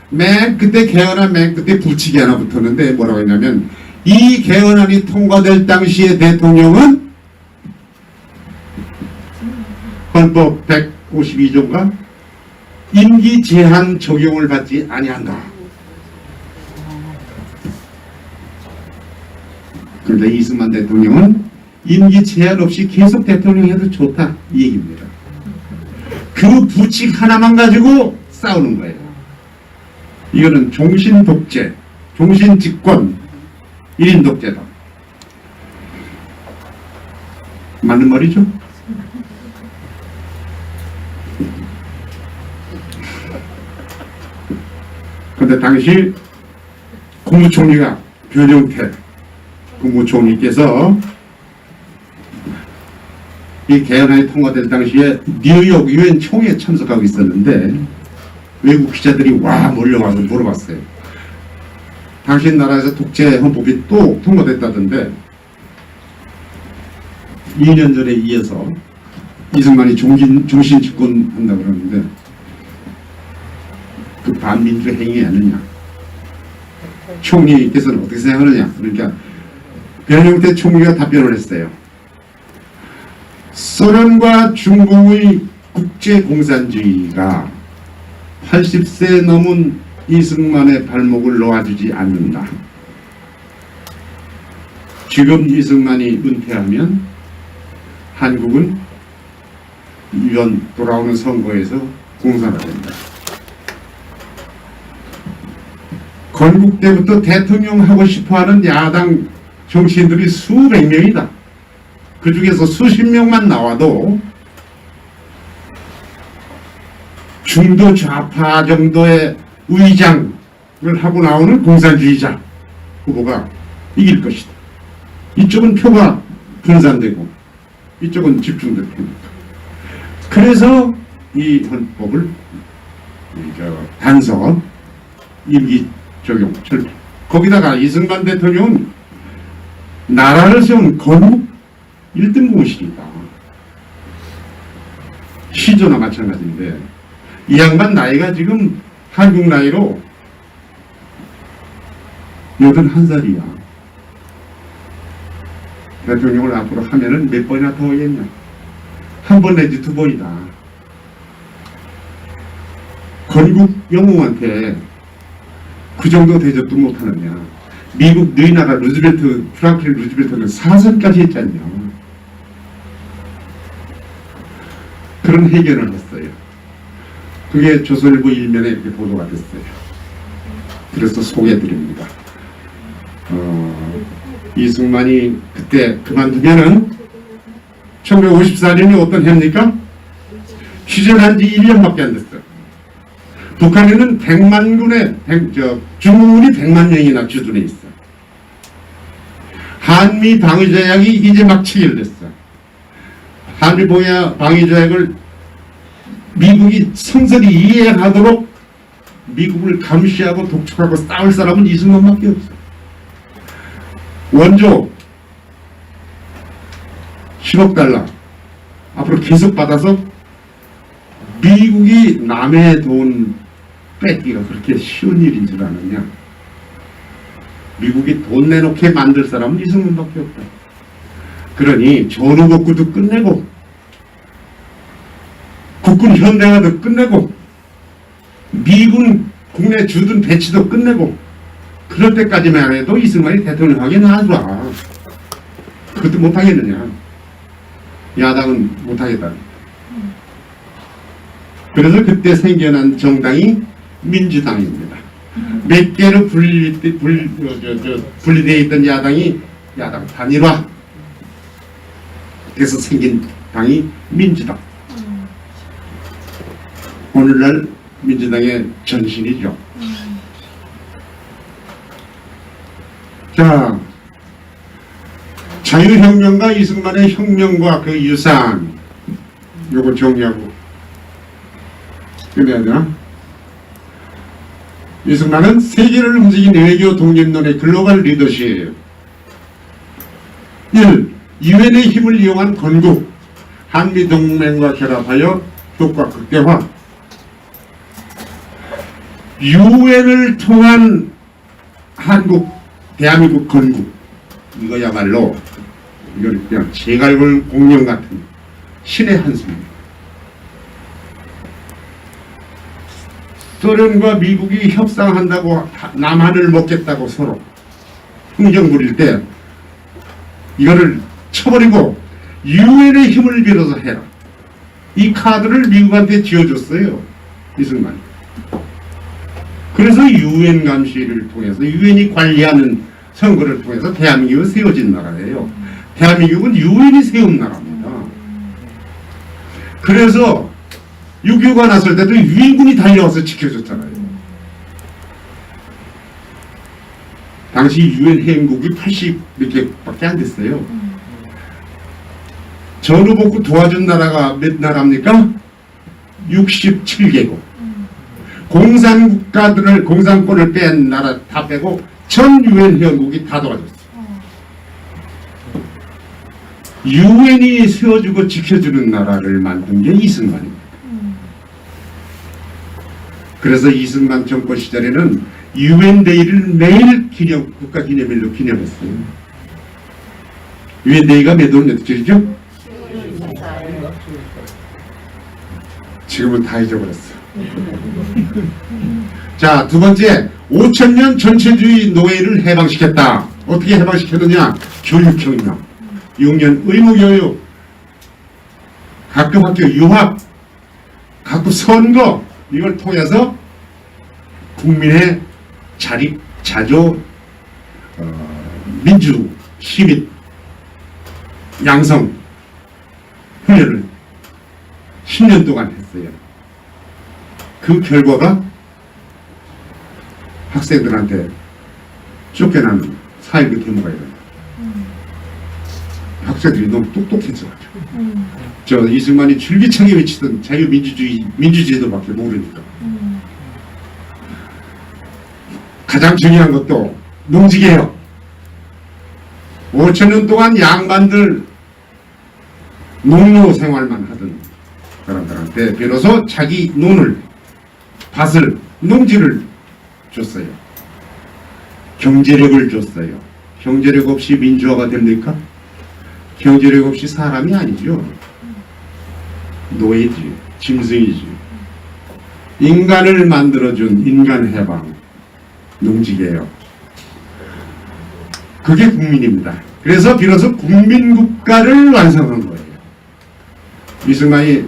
맨 그때 개헌안 맨 끝에 붙이기 하나 붙었는데 뭐라고 했냐면 이 개헌안이 통과될 당시에 대통령은 헌법 152조인가 임기 제한 적용을 받지 아니한다. 그런데 이승만 대통령은 임기 제한 없이 계속 대통령 해도 좋다 이 얘기입니다. 그 부칙 하나만 가지고 싸우는 거예요. 이거는 종신 독재, 종신 집권, 1인 독재다. 맞는 말이죠? 그런데 당시 국무총리가 변형태 국무총리께서 이 개헌안이 통과될 당시에 뉴욕 유엔 총회에 참석하고 있었는데 외국 기자들이 와 몰려와서 물어봤어요. 당신 나라에서 독재 헌법이 또 통과됐다던데 2년 전에 이어서 이승만이 종신 집권한다고 그러는데 그 반민주 행위 아니냐, 총리께서는 어떻게 생각하느냐. 그러니까 변형태 총리가 답변을 했어요. 소련과 중국의 국제공산주의가 80세 넘은 이승만의 발목을 놓아주지 않는다. 지금 이승만이 은퇴하면 한국은 이번 돌아오는 선거에서 공산화 된다. 건국 때부터 대통령 하고 싶어하는 야당 정치인들이 수백 명이다. 그 중에서 수십 명만 나와도 중도 좌파 정도의 의장을 하고 나오는 공산주의자 후보가 이길 것이다. 이쪽은 표가 분산되고 이쪽은 집중될 테니까. 그래서 이 헌법을 단서 임기 적용 철폐. 거기다가 이승만 대통령은 나라를 세운 건국 1등 공신이다. 시조나 마찬가지인데 이 양반 나이가 지금 한국 나이로 81살이야. 대통령을 앞으로 하면은 몇 번이나 더 하겠냐. 한 번 내지 두 번이다. 건국 영웅한테 그 정도 대접도 못하느냐. 미국 너희 나라 루즈벨트, 프랑클린 루즈벨트는 사선까지 했잖냐. 그런 해견을 했어요. 그게 조선일보 일면에 이렇게 보도가 됐어요. 그래서 소개해드립니다. 이승만이 그때 그만두면은 1954년이 어떤 해입니까? 휴전한 지 1년밖에 안 됐어요. 북한에는 100만군의 중국군이 100만 명이나 주둔해 있어. 한미 방위조약이 이제 막 체결됐어. 한미 방위조약을 미국이 성설이 이해하도록 미국을 감시하고 독촉하고 싸울 사람은 이승만밖에 없어. 원조 10억 달러 앞으로 계속 받아서 미국이 남의 돈 뺏기가 그렇게 쉬운 일인 줄 아느냐. 미국이 돈 내놓게 만들 사람은 이승만밖에 없다. 그러니 전후복구도 끝내고 국군 현대화도 끝내고 미군 국내 주둔 배치도 끝내고 그럴 때까지만 해도 이승만이 대통령 하게 놔둬. 그것도 못하겠느냐. 야당은 못하겠다. 그래서 그때 생겨난 정당이 민주당입니다. 몇 개로 분리되어 있던 야당이 야당 단일화 돼서 생긴 당이 민주당. 오늘날 민주당의 전신이죠. 자, 자유혁명과 이승만의 혁명과 그 유산 요거 정리하고 끝내야 되나? 이승만은 세계를 움직인 외교 독립론의 글로벌 리더십. 1. 유엔의 힘을 이용한 건국. 한미동맹과 결합하여 효과 극대화. 유엔을 통한 대한민국 건국. 이거야말로 이걸 그냥 제갈골 공룡 같은 신의 한수입니다. 소련과 미국이 협상한다고 남한을 먹겠다고 서로 흥정 부릴 때 이거를 쳐버리고 유엔의 힘을 빌어서 해라. 이 카드를 미국한테 쥐어줬어요. 이승만이. 그래서 유엔 감시를 통해서 유엔이 관리하는 선거를 통해서 대한민국은 세워진 나라예요. 대한민국은 유엔이 세운 나라입니다. 그래서 6.25가 났을 때도 유엔군이 달려와서 지켜줬잖아요. 당시 유엔 회원국이 80몇개밖에 안 됐어요. 전후복구 도와준 나라가 몇 나라입니까? 67개국. 공산국가들을 공산권을 뺀 나라 다 빼고 전 유엔 회원국이 다 도와줬어요. 유엔이 세워주고 지켜주는 나라를 만든 게 이승만입니다. 그래서 이승만 정권 시절에는 유엔데이를 매일 국가기념일로 기념했어요. 유엔데이가 몇 월 며칠이죠? 지금은 다 잊어버렸어. 자, 두 번째, 5천년 전체주의 노예를 해방시켰다. 어떻게 해방시켰느냐? 교육혁명, 6년 의무교육, 각급 학교 유학, 각급 선거, 이걸 통해서 국민의 자립, 자조, 민주, 시민, 양성 훈련을 10년 동안 했어요. 그 결과가 학생들한테 쫓겨나는 4.19 데모가 일어나. 학생들이 너무 똑똑해져가지고. 저 이승만이 줄기차게 외치던 자유민주주의, 민주제도밖에 모르니까. 가장 중요한 것도 농지개혁. 5천년 동안 양반들 농노 생활만 하던 사람들한테 비로소 자기 논을, 밭을, 농지를 줬어요. 경제력을 줬어요. 경제력 없이 민주화가 됩니까? 경제력 없이 사람이 아니죠. 노예지, 짐승이지. 인간을 만들어준 인간해방, 농지개혁. 그게 국민입니다. 그래서 비로소 국민국가를 완성한 거예요. 이승만이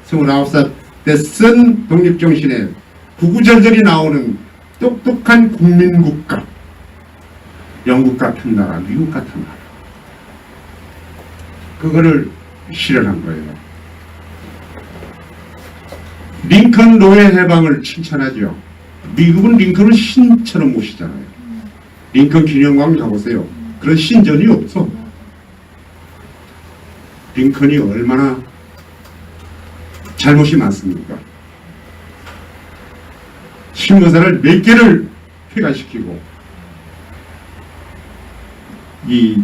29살 때 쓴 독립정신에 구구절절이 나오는 똑똑한 국민국가. 영국 같은 나라, 미국 같은 나라. 그거를 실현한 거예요. 링컨 노예 해방을 칭찬하죠. 미국은 링컨을 신처럼 모시잖아요. 링컨 기념관 가보세요. 그런 신전이 없어. 링컨이 얼마나 잘못이 많습니까? 신문사를 몇 개를 폐간시키고 이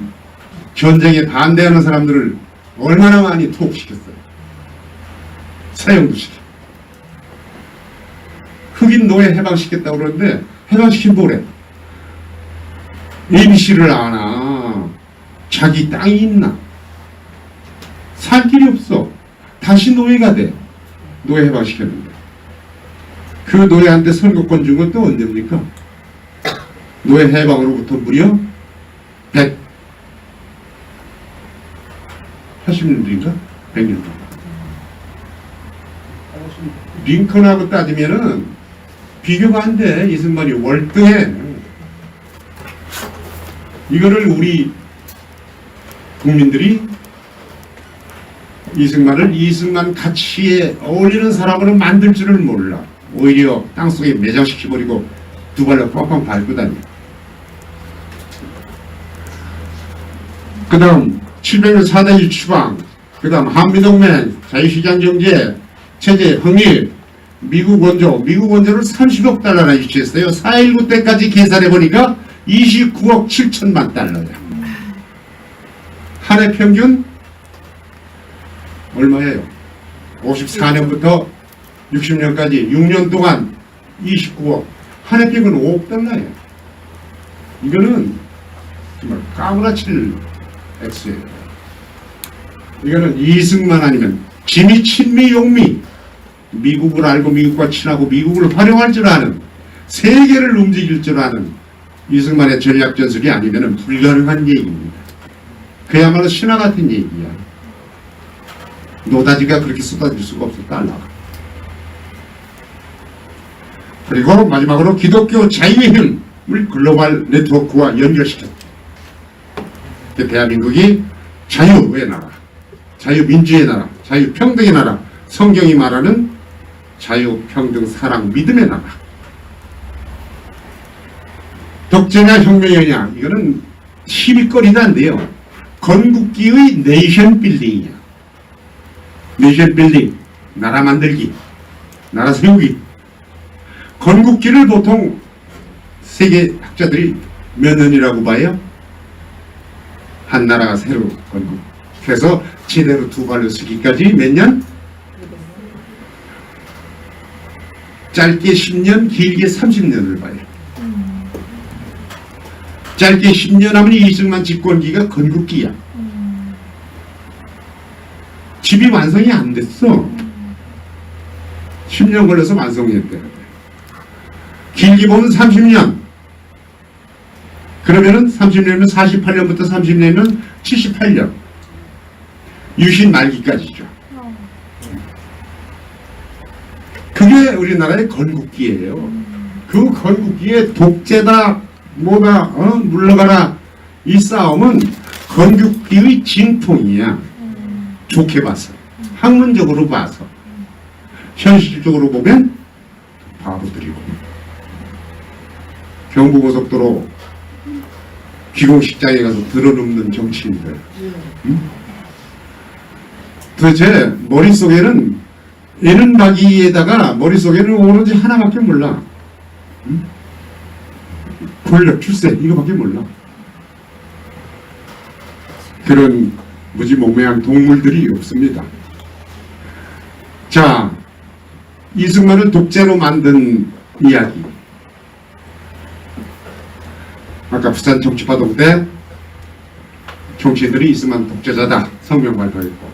전쟁에 반대하는 사람들을 얼마나 많이 투옥시켰어요. 사형도 시켜. 흑인 노예 해방시켰다고 그러는데 해방시킨 뭐래? ABC를 아나? 자기 땅이 있나? 살 길이 없어. 다시 노예가 돼. 노예 해방시켰는데. 그 노예한테 선거권 준 건 또 언제입니까? 노예 해방으로부터 무려 180년인가? 100년. 링컨하고 따지면은 비교가 안 돼. 이승만이 월등해. 이거를 우리 국민들이 이승만 가치에 어울리는 사람으로 만들 줄을 몰라. 오히려 땅속에 매장시켜버리고 두 발로 뻥뻥 밟고 다녀. 그 다음 700년 4대 유추방, 그 다음 한미동맹, 자유시장 경제, 체제, 흥일, 미국 원조를 30억 달러나 유치했어요. 4.19 때까지 계산해보니까 29억 7천만 달러야. 한 해 평균 얼마예요? 54년부터 60년까지 6년 동안 29억. 한 해 평균 5억 달러예요. 이거는 정말 까무라칠 액수예요. 이거는 이승만 아니면 지미, 친미, 용미. 미국을 알고 미국과 친하고 미국을 활용할 줄 아는, 세계를 움직일 줄 아는 이승만의 전략 전술이 아니면 불가능한 얘기입니다. 그야말로 신화 같은 얘기야. 노다지가 그렇게 쏟아질 수가 없었다. 알라가. 그리고 마지막으로 기독교 자유의 힘을 글로벌 네트워크와 연결시켰다. 대한민국이 자유의 나라, 자유민주의 나라, 자유평등의 나라, 성경이 말하는 자유평등 사랑 믿음의 나라. 독재냐 혁명이냐 이거는 시비거리도 안 돼요. 건국기의 네이션 빌딩이야. 네이션 빌딩, 나라 만들기, 나라 세우기. 건국기를 보통 세계 학자들이 몇 년이라고 봐요? 한 나라가 새로 건국해서 제대로 두 발로 서기까지 몇 년? 짧게 10년, 길게 30년을 봐요. 짧게 10년 하면 이승만 집권기가 건국기야. 집이 완성이 안 됐어. 10년 걸려서 완성했대. 길게 보면 30년. 그러면은 30년이면 48년부터 30년이면 78년. 유신 말기까지죠. 그게 우리나라의 건국기예요. 그 건국기에 독재다 뭐다 물러가라 이 싸움은 건국기의 진통이야. 좋게 봐서, 학문적으로 봐서, 현실적으로 보면 바보들이고. 경부고속도로 기공식장에 가서 들어눕는 정치인들. 도대체 머릿속에는 에는박이에다가 머릿속에는 오로지 하나밖에 몰라. 권력, 출세 이거밖에 몰라. 그런 무지몽매한 동물들이 없습니다. 자, 이승만을 독재로 만든 이야기. 아까 부산 정치파동 때 정치인들이 이승만 독재자다 성명 발표했고,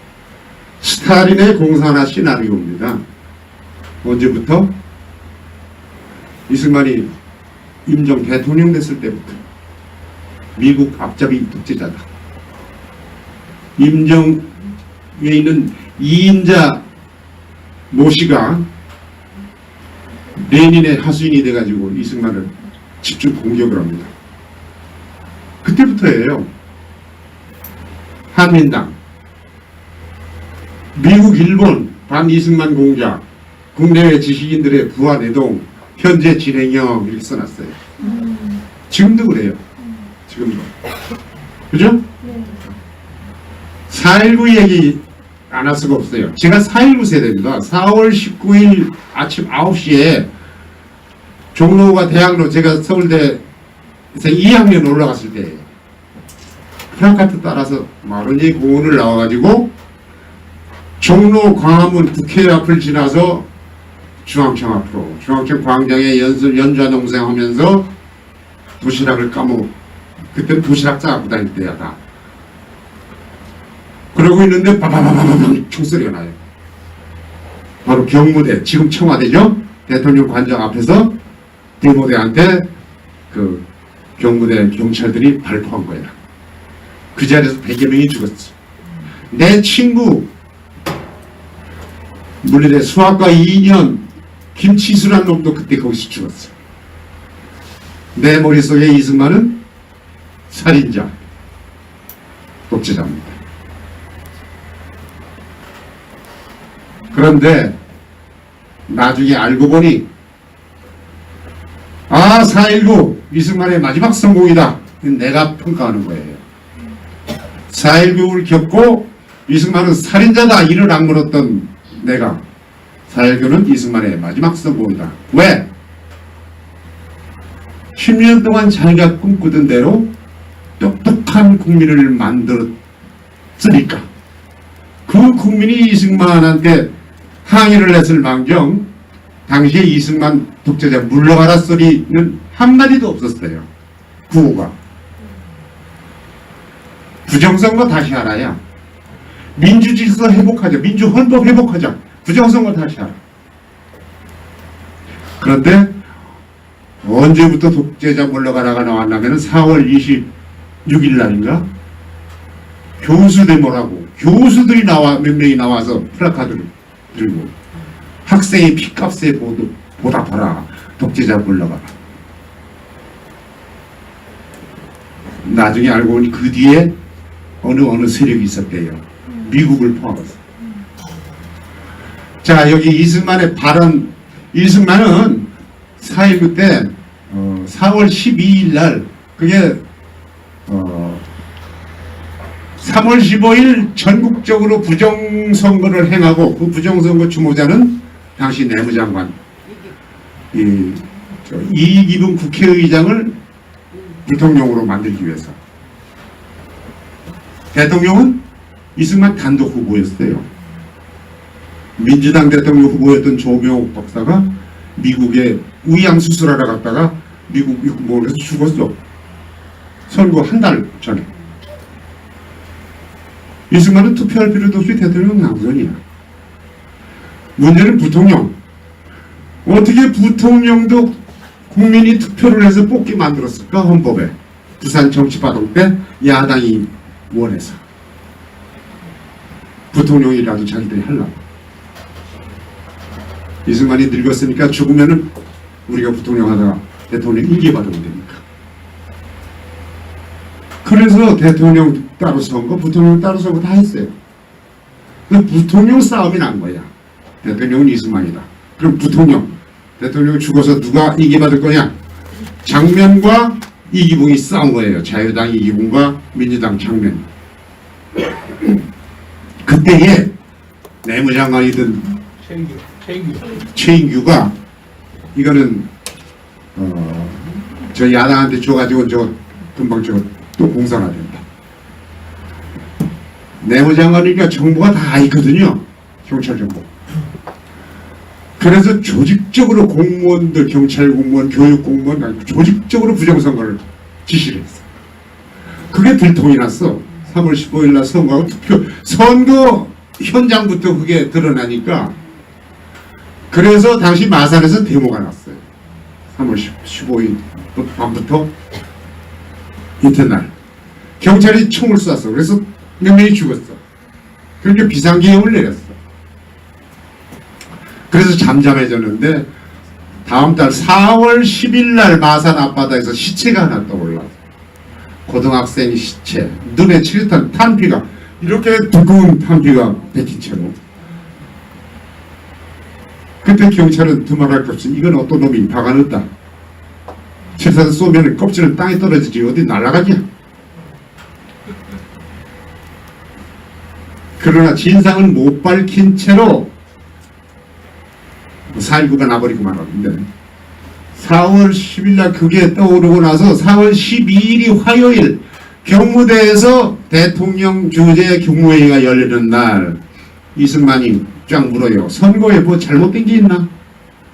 스탈린의 공산화 시나리오입니다. 언제부터? 이승만이 임종 대통령 됐을 때부터 미국 앞잡이 독재자다. 임정에 있는 2인자 모씨가 레닌의 하수인이 돼가지고 이승만을 집중 공격을 합니다. 그때부터예요. 한민당, 미국, 일본 반 이승만 공작, 국내외 지식인들의 부하 내동, 현재 진행형 이렇게 써놨어요. 지금도 그래요. 지금도. 그죠? 4.19 얘기 안 할 수가 없어요. 제가 4.19 세대입니다. 4월 19일 아침 9시에 종로가 대학로, 제가 서울대에서 2학년 올라갔을 때예요. 플래카드 따라서 마로니 공원을 나와가지고 종로 광화문 국회 앞을 지나서 중앙청 앞으로, 중앙청 광장에 연좌 농생하면서 도시락을 까먹고, 그때 도시락 싸고 다닐 때야 다. 그러고 있는데 바바바바바방 총소리가 나요. 바로 경무대, 지금 청와대죠? 대통령 관장 앞에서 대모대한테 그 경무대 경찰들이 발포한 거야. 그 자리에서 100여 명이 죽었어. 내 친구 물리대 수학과 2년 김치수란 놈도 그때 거기서 죽었어. 내 머릿속에 이승만은 살인자, 독재자입니다. 그런데 나중에 알고 보니 4.19 이승만의 마지막 성공이다. 내가 평가하는 거예요. 4.19를 겪고 이승만은 살인자다 이를 악물었던 내가 4.19는 이승만의 마지막 성공이다. 왜? 10년 동안 자기가 꿈꾸던 대로 똑똑한 국민을 만들었으니까. 그 국민이 이승만한테 항의를 했을 망정 당시에 이승만 독재자 물러가라 소리는 한마디도 없었어요. 구호가. 부정선거 다시 하라야. 민주질서 회복하자. 민주헌법 회복하자. 부정선거 다시 하라. 그런데 언제부터 독재자 물러가라가 나왔냐면 4월 26일 날인가? 교수들 뭐라고 교수들이 몇 명이 나와서 플래카드를 들고 학생의 피값에 보답하라. 독재자 물러가라. 나중에 알고 보니 그 뒤에 어느 세력이 있었대요. 미국을 포함해서. 자, 여기 이승만의 발언. 이승만은 4.19 때 4월 12일 날 그게 3월 15일 전국적으로 부정선거를 행하고 그 부정선거 주모자는 당시 내무장관 이기붕 국회의장을 대통령으로 만들기 위해서. 대통령은 이승만 단독 후보였어요. 민주당 대통령 후보였던 조명옥 박사가 미국에 위암 수술하러 갔다가 미국 몰에서 죽었어. 선거 한 달 전에. 이승만은 투표할 필요도 없이 대통령 당선이야. 문제는 부통령. 어떻게 부통령도 국민이 투표를 해서 뽑게 만들었을까? 헌법에. 부산 정치파동 때 야당이 원해서. 부통령이라도 자기들이 하려고. 이승만이 늙었으니까 죽으면은 우리가 부통령 하다가 대통령 임기 받으면 됩니까? 그래서 대통령 따로 선거, 부통령 따로 선거 다 했어요. 그 부통령 싸움이 난 거야. 대통령은 이승만이다. 그럼 부통령, 대통령이 죽어서 누가 임기 받을 거냐? 장면과 이기붕이 싸운 거예요. 자유당 이기붕과 민주당 장면. 그때에 내무장관이던 최인규가 이거는 저 야당한테 줘가지고 저 금방 저거 또 공사가 된다. 내무장관이니까 정보가 다 있거든요. 경찰 정보. 그래서 조직적으로 공무원들, 경찰 공무원, 교육 공무원 조직적으로 부정선거를 지시를 했어. 그게 들통이 났어. 3월 15일 날 선거하고 투표, 선거 현장부터 그게 드러나니까. 그래서 당시 마산에서 데모가 났어요. 3월 15일 밤부터 이튿날 경찰이 총을 쐈어. 그래서 몇 명이 죽었어. 그러니까 비상계엄을 내렸어. 그래서 잠잠해졌는데 다음 달 4월 10일 날 마산 앞바다에서 시체가 하나 떠올랐어. 고등학생 시체, 눈에 칠탄 탄피가 이렇게 두꺼운 탄피가 뱉힌 채로. 그때 경찰은 두말할 것 없이 이건 어떤 놈이 박아넣었다. 칠탄 쏘면 껍질은 땅에 떨어지지 어디 날아가냐. 그러나 진상은 못 밝힌 채로 4.19가 나버리고 말았는데 4월 10일 날 그게 떠오르고 나서 4월 12일이 화요일 경무대에서 대통령 주재 경무회의가 열리는 날 이승만이 쫙 물어요. 선거에 뭐 잘못된 게 있나?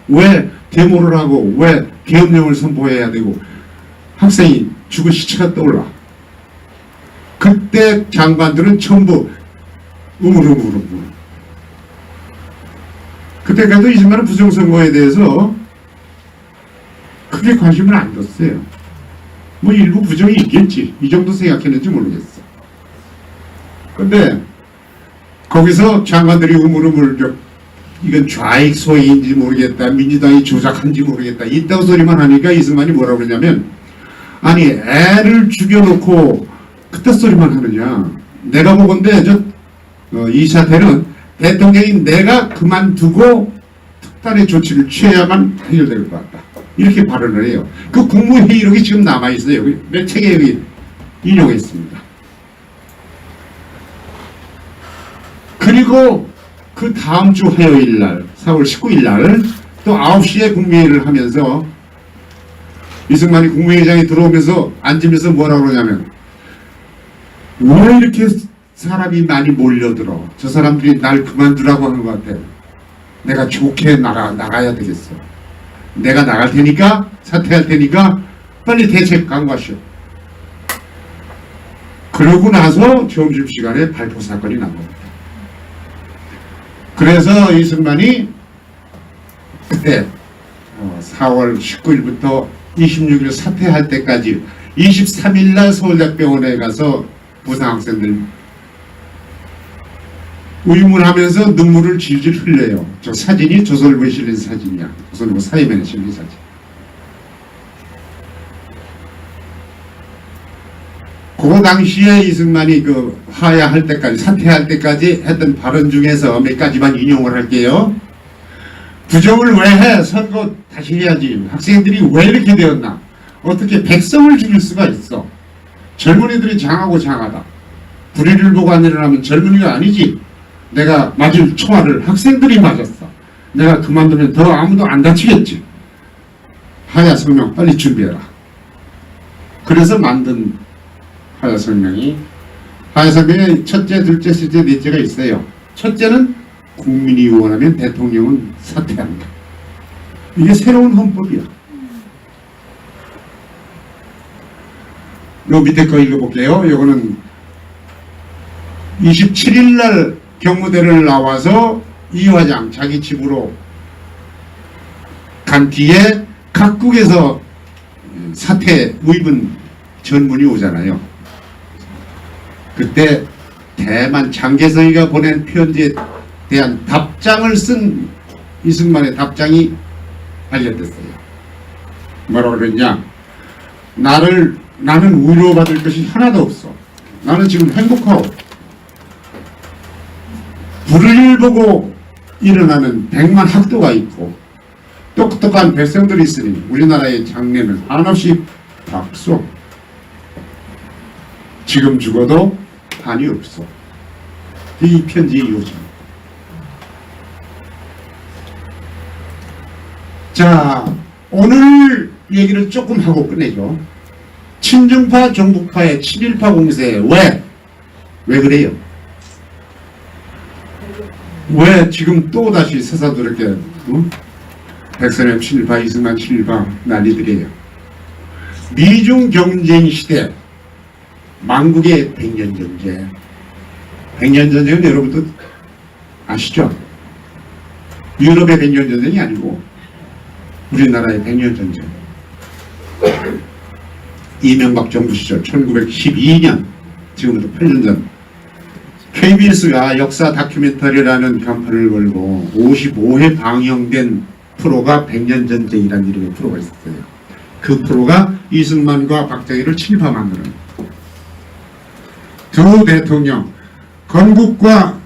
왜 데모를 하고 왜 계엄령을 선포해야 되고 학생이 죽은 시체가 떠올라. 그때 장관들은 전부 우물우물우물. 그때까지도 이승만은 부정선거에 대해서 크게 관심을 안 뒀어요. 뭐 일부 부정이 있겠지. 이 정도 생각했는지 모르겠어. 근데 거기서 장관들이 우물우물 이건 좌익 소위인지 모르겠다. 민주당이 조작한지 모르겠다. 이따구 소리만 하니까 이승만이 뭐라고 그러냐면 아니 애를 죽여놓고 그따 소리만 하느냐. 내가 보건대 이 사태는 대통령이 내가 그만두고 특단의 조치를 취해야만 해결될 것 같다. 이렇게 발언을 해요. 그 국무회의록이 지금 남아있어요. 여기 몇 책에 여기 인용했습니다. 그리고 그 다음 주 화요일 날 4월 19일 날 또 9시에 국무회의를 하면서 이승만이 국무회의장에 들어오면서 앉으면서 뭐라고 그러냐면 왜 이렇게 사람이 많이 몰려들어. 저 사람들이 날 그만두라고 하는 것 같아. 내가 좋게 나가야 되겠어. 내가 나갈 테니까 사퇴할 테니까 빨리 대책 강구하시오. 그러고 나서 점심시간에 발포 사건이 난 겁니다. 그래서 이승만이 그때 4월 19일부터 26일 사퇴할 때까지 23일 날 서울대병원에 가서 부상학생들 의문하면서 눈물을 질질 흘려요. 저 사진이 조선일보에 실린 사진이야. 조선일보 사회면에 실린 사진. 그 당시에 이승만이 그 하야할 때까지, 사퇴할 때까지 했던 발언 중에서 몇 가지만 인용을 할게요. 부정을 왜 해? 선거 다시 해야지. 학생들이 왜 이렇게 되었나? 어떻게 백성을 죽일 수가 있어? 젊은이들이 장하고 장하다. 불의를 보고 안 일어나면 젊은이가 아니지. 내가 맞을 총알을 학생들이 맞았어. 내가 그만두면 더 아무도 안 다치겠지. 하야 성명 빨리 준비해라. 그래서 만든 하야 성명이, 하야 성명에 첫째, 둘째, 셋째, 넷째가 있어요. 첫째는 국민이 원하면 대통령은 사퇴한다. 이게 새로운 헌법이야. 요 밑에 거 읽어볼게요. 요거는 27일 날 경무대를 나와서 이화장 자기 집으로 간 뒤에 각국에서 사퇴 의문 전문이 오잖아요. 그때 대만 장개성이가 보낸 편지에 대한 답장을 쓴 이승만의 답장이 알려졌어요. 뭐라고 그랬냐? 나는 위로받을 것이 하나도 없어. 나는 지금 행복하고 불의를 보고 일어나는 100만 학도가 있고 똑똑한 백성들이 있으니 우리나라의 장래는 한없이 밝소. 지금 죽어도 한이 없어. 이 편지의 요즘. 자, 오늘 얘기를 조금 하고 끝내죠. 친중파, 종북파의 친일파 공세 왜 그래요? 왜 지금 또 다시 새사스럽게 백선엽 친일파, 이승만 친일파 난리들이에요. 미중 경쟁 시대, 만국의 백년 전쟁. 백년 전쟁은 여러분도 아시죠? 유럽의 백년 전쟁이 아니고 우리나라의 백년 전쟁. 이명박 정부 시절 1912년, 지금부터 8년 전, KBS가 역사 다큐멘터리라는 간판을 걸고 55회 방영된 프로가 백년 전쟁이라는 이름의 프로가 있었어요. 그 프로가 이승만과 박정희를 친일파 만드는 두 대통령, 건국과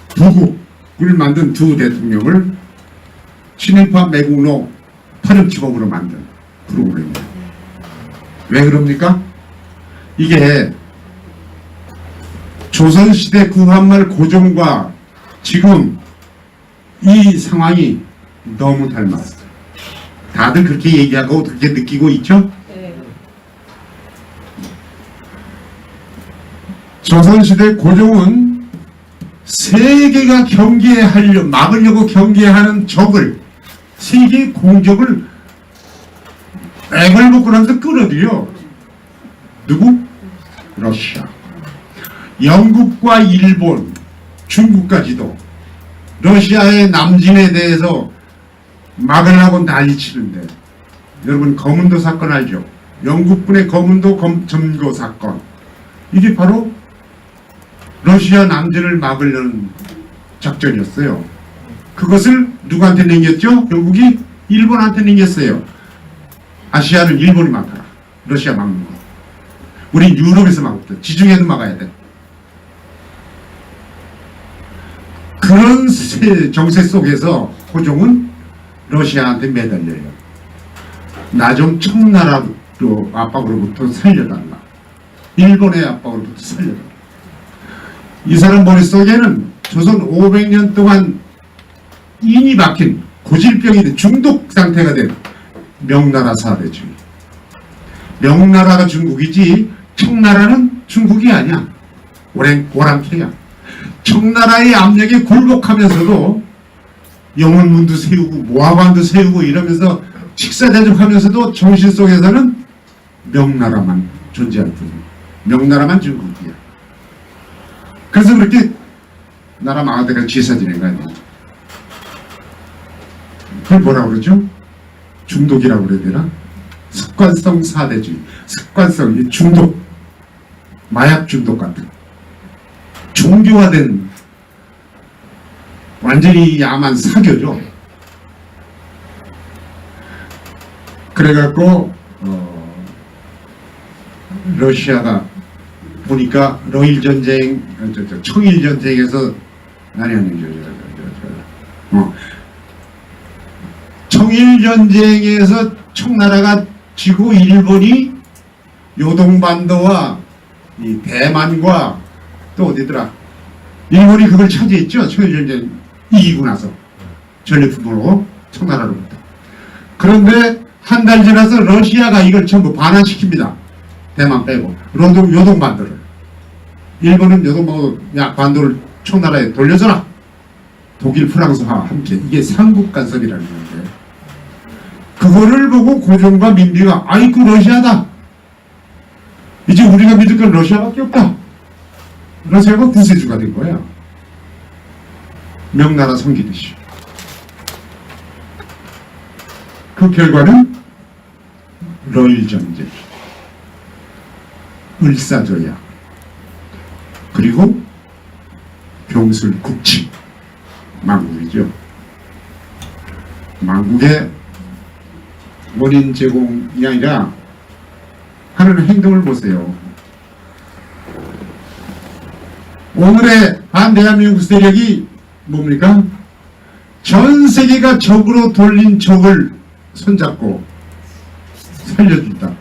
부국을 만든 두 대통령을 친일파 매국노 파렴치범으로 만든 프로그램입니다. 왜 그럽니까? 이게 조선시대 구한말 고종과 지금 이 상황이 너무 닮았어요. 다들 그렇게 얘기하고 그렇게 느끼고 있죠? 네. 조선시대 고종은 세계가 막으려고 경계하는 적을, 세계 공적을 액을 먹고 나서 끌어들여. 누구? 러시아. 영국과 일본, 중국까지도 러시아의 남진에 대해서 막으려고 난리치는데, 여러분 거문도 사건 알죠? 영국군의 거문도 점거 사건. 이게 바로 러시아 남진을 막으려는 작전이었어요. 그것을 누구한테 남겼죠? 영국이 일본한테 남겼어요. 아시아는 일본이 막아라. 러시아 막는 거. 우린 유럽에서 막을게. 지중해도 막아야 돼. 그런 정세 속에서 고종은 러시아한테 매달려요. 나 좀 청나라 압박으로부터 살려달라. 일본의 압박으로부터 살려달라. 이 사람 머릿속에는 조선 500년 동안 인이 박힌 고질병이 된 중독 상태가 된 명나라 사대주의. 명나라가 중국이지 청나라는 중국이 아니야. 오랑캐야. 청나라의 압력에 굴복하면서도 영원문도 세우고 모하관도 세우고 이러면서 식사 대접하면서도 정신 속에서는 명나라만 존재할 뿐이야. 명나라만 중국이야. 그래서 그렇게 나라 망할 때까지 제사 지낸 거 아니야. 그걸 뭐라고 그러죠? 중독이라고 그래야 되나? 습관성 사대주의. 습관성, 중독. 마약 중독 같은. 종교화된 완전히 야만 사교죠. 그래갖고 러시아가 보니까 러일 전쟁, 청일 전쟁에서 청일 전쟁에서 청나라가 지고 일본이 요동반도와 이 대만과 또 어디더라? 일본이 그걸 차지했죠. 청일 전쟁 이기고 나서 전력품으로 청나라로부터. 그런데 한 달 지나서 러시아가 이걸 전부 반환시킵니다. 대만 빼고 요동반도를. 일본은 요동반도를 청나라에 돌려줘라. 독일, 프랑스와 함께. 이게 삼국 간섭이라는 건데, 그거를 보고 고종과 민비가 아이고 러시아다. 이제 우리가 믿을 건 러시아밖에 없다. 러시아가 구세주가 된 거야. 명나라 섬기듯이. 그 결과는 러일 전쟁, 을사조약, 그리고 병술 국치, 망국이죠. 망국의 원인 제공이 아니라 하는 행동을 보세요. 오늘의 반대한민국 세력이 뭡니까? 전 세계가 적으로 돌린 적을 손잡고 살려준다.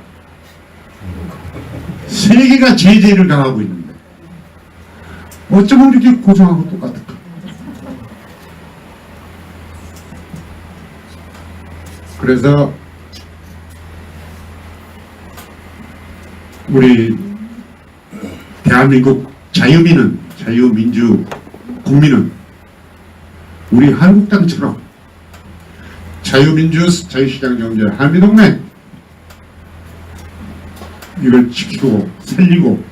세계가 제재를 당하고 있는데 어쩌면 이렇게 고정하고 똑같을까? 그래서 우리 대한민국 자유민주 국민은 우리 한국당처럼 자유민주 자유시장 경제 한미동맹 이걸 지키고 살리고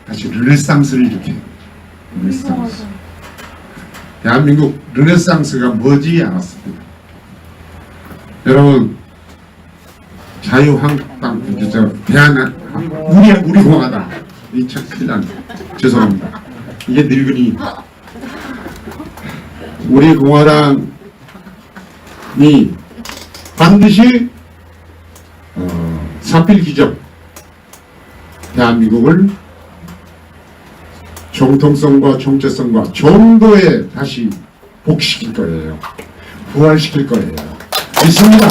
다시 르네상스를 일으켜. 르네상스. 대한민국 르네상스가 뭐지 않았습니다. 여러분 자유한국당 우리 공화다. 이 참 큰일 난. 죄송합니다. 이게 늙은이. 우리 공화당이 반드시 사필기적 대한민국을 정통성과 정체성과 정도에 다시 복시킬 거예요. 부활시킬 거예요. 믿습니다.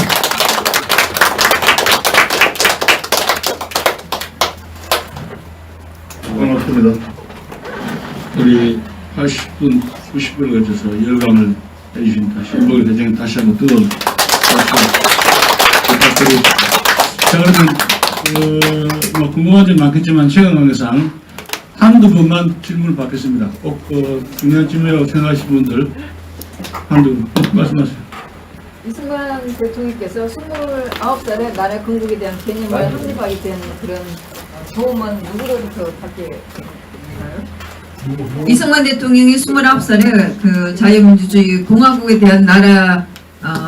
반갑습니다. 우리 80분, 90분을 거쳐서 열감을 해주신 신복의 대장 다시 한번 뜨거운 박수 부탁드립니다. 자, 그러면 뭐 궁금한 점 많겠지만 시간 관계상 한두 번만 질문을 받겠습니다. 꼭 중요한 질문이라고 생각하시는 분들 한두 번 말씀하세요. 이승만 대통령께서 29살에 나라 건국에 대한 개념을 확립하게 된 그런 도움은 누구로부터 받게 되나요? 이승만 대통령이 29살에 그 자유민주주의 공화국에 대한 나라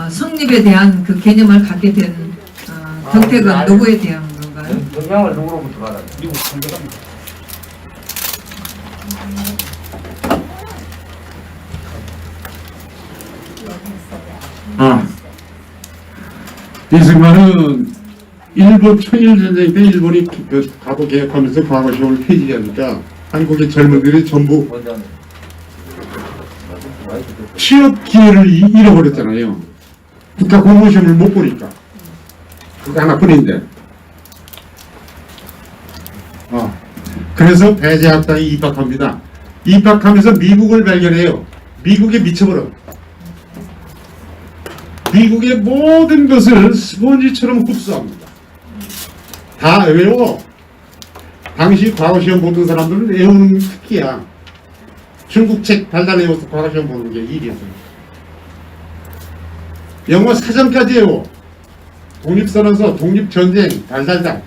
성립에 대한 그 개념을 갖게 된 덕택은 누구에 대한 건가요? 영향을 누구로부터 받아요? 미국 상대가 이승만은 일본 청일전쟁 때 일본이 가도 개혁하면서 과거시험을 폐지하니까 한국의 젊은들이 전부 취업 기회를 잃어버렸잖아요. 국가 공무시험을 못 보니까. 그게 하나뿐인데. 그래서 배제학당에 입학합니다. 입학하면서 미국을 발견해요. 미국에 미쳐버려. 미국의 모든 것을 스펀지처럼 흡수합니다. 다 외워. 당시 과거시험 보던 사람들은 외우는 특기야. 중국 책 달달 외워서 과거시험 보는 게 일이었어요. 영어 사전까지 외워. 독립선언서, 독립전쟁 달달달.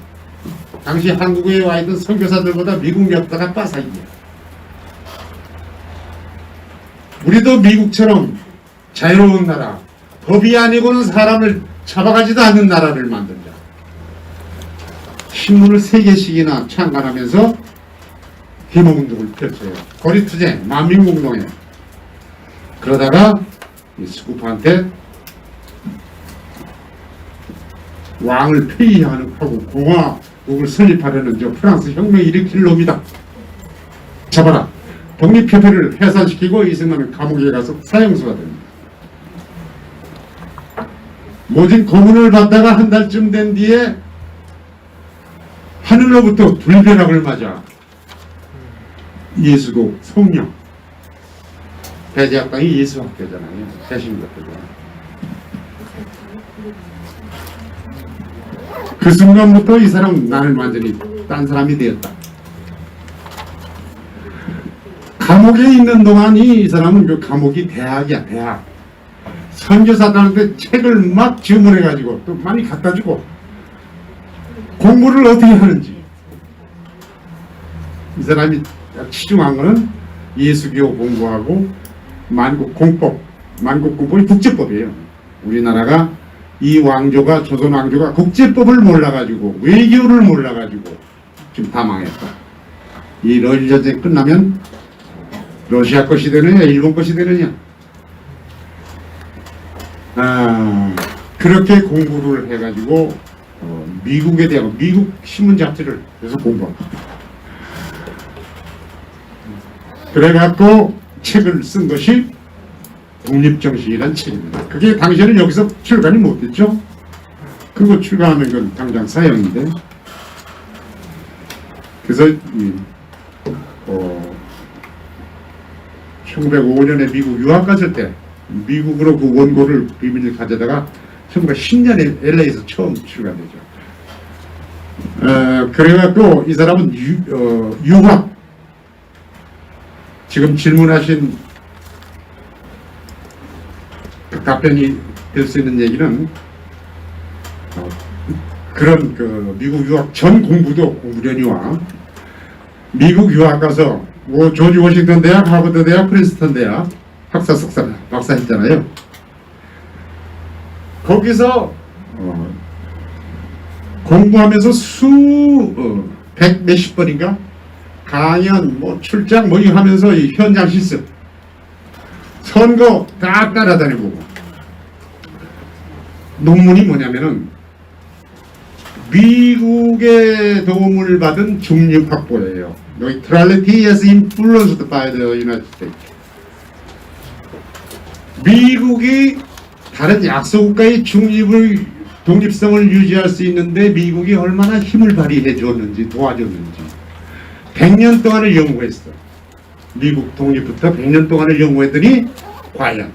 당시 한국에 와 있던 선교사들보다 미국 역사가 빠삭이야. 우리도 미국처럼 자유로운 나라, 법이 아니고는 사람을 잡아가지도 않는 나라를 만들자. 신문을 3개씩이나 창간하면서 개몽운동을 펼쳐요. 거리투쟁, 만민공동회. 그러다가 이 스쿠프한테 왕을 폐위하고 공화국을 설립하려는 저 프랑스 혁명 일으킬 놈이다. 잡아라. 독립협회를 해산시키고 이승만은 감옥에 가서 사형수가 됩니다. 모진 고문을 받다가 한 달쯤 된 뒤에 하늘로부터 불벼락을 맞아 예수고 성령, 배제학당이 예수학교잖아요. 대신교회잖아요. 그 순간부터 이 사람 나는 완전히 딴 사람이 되었다. 감옥에 있는 동안 이 사람은 그 감옥이 대학이야, 대학. 선교사들한테 책을 막 주문해가지고 또 많이 갖다주고 공부를 어떻게 하는지. 이 사람이 치중한 거는 예수교 공부하고 만국공법, 만국공법이 국제법이에요. 우리나라가 이 왕조가, 조선 왕조가 국제법을 몰라가지고 외교를 몰라가지고 지금 다 망했다. 이 러일 전쟁 끝나면 러시아 것이 되느냐 일본 것이 되느냐. 그렇게 공부를 해가지고 미국에 대한 미국 신문 잡지를 그래서 공부합니다. 그래갖고 책을 쓴 것이 독립정신이라는 책입니다. 그게 당시에는 여기서 출간이 못됐죠. 그거 출간하면 건 당장 사형인데. 그래서 1905년에 미국 유학 갔을 때 미국으로 그 원고를 비밀리에 가져다가 1910년에 LA에서 처음 출간되죠. 그래갖고 이 사람은 유학, 지금 질문하신 답변이 될 수 있는 얘기는 그런 그 미국 유학 전 공부도 공부련이와 미국 유학 가서 뭐 조지 워싱턴 대학, 하버드 대학, 프린스턴 대학 학사, 석사, 박사 했잖아요. 거기서 공부하면서 백 몇십 번인가 강연, 뭐 출장 뭐 이거 하면서 이 현장 실습, 선거 다 따라다니고. 논문이 뭐냐면은 미국의 도움을 받은 중립 확보예요. Neutrality as influenced by the United States. 미국이 다른 약소국가의 중립을, 독립성을 유지할 수 있는데 미국이 얼마나 힘을 발휘해 줬는지, 도와줬는지 100년 동안을 연구했어. 미국 독립부터 100년 동안을 연구했더니 과연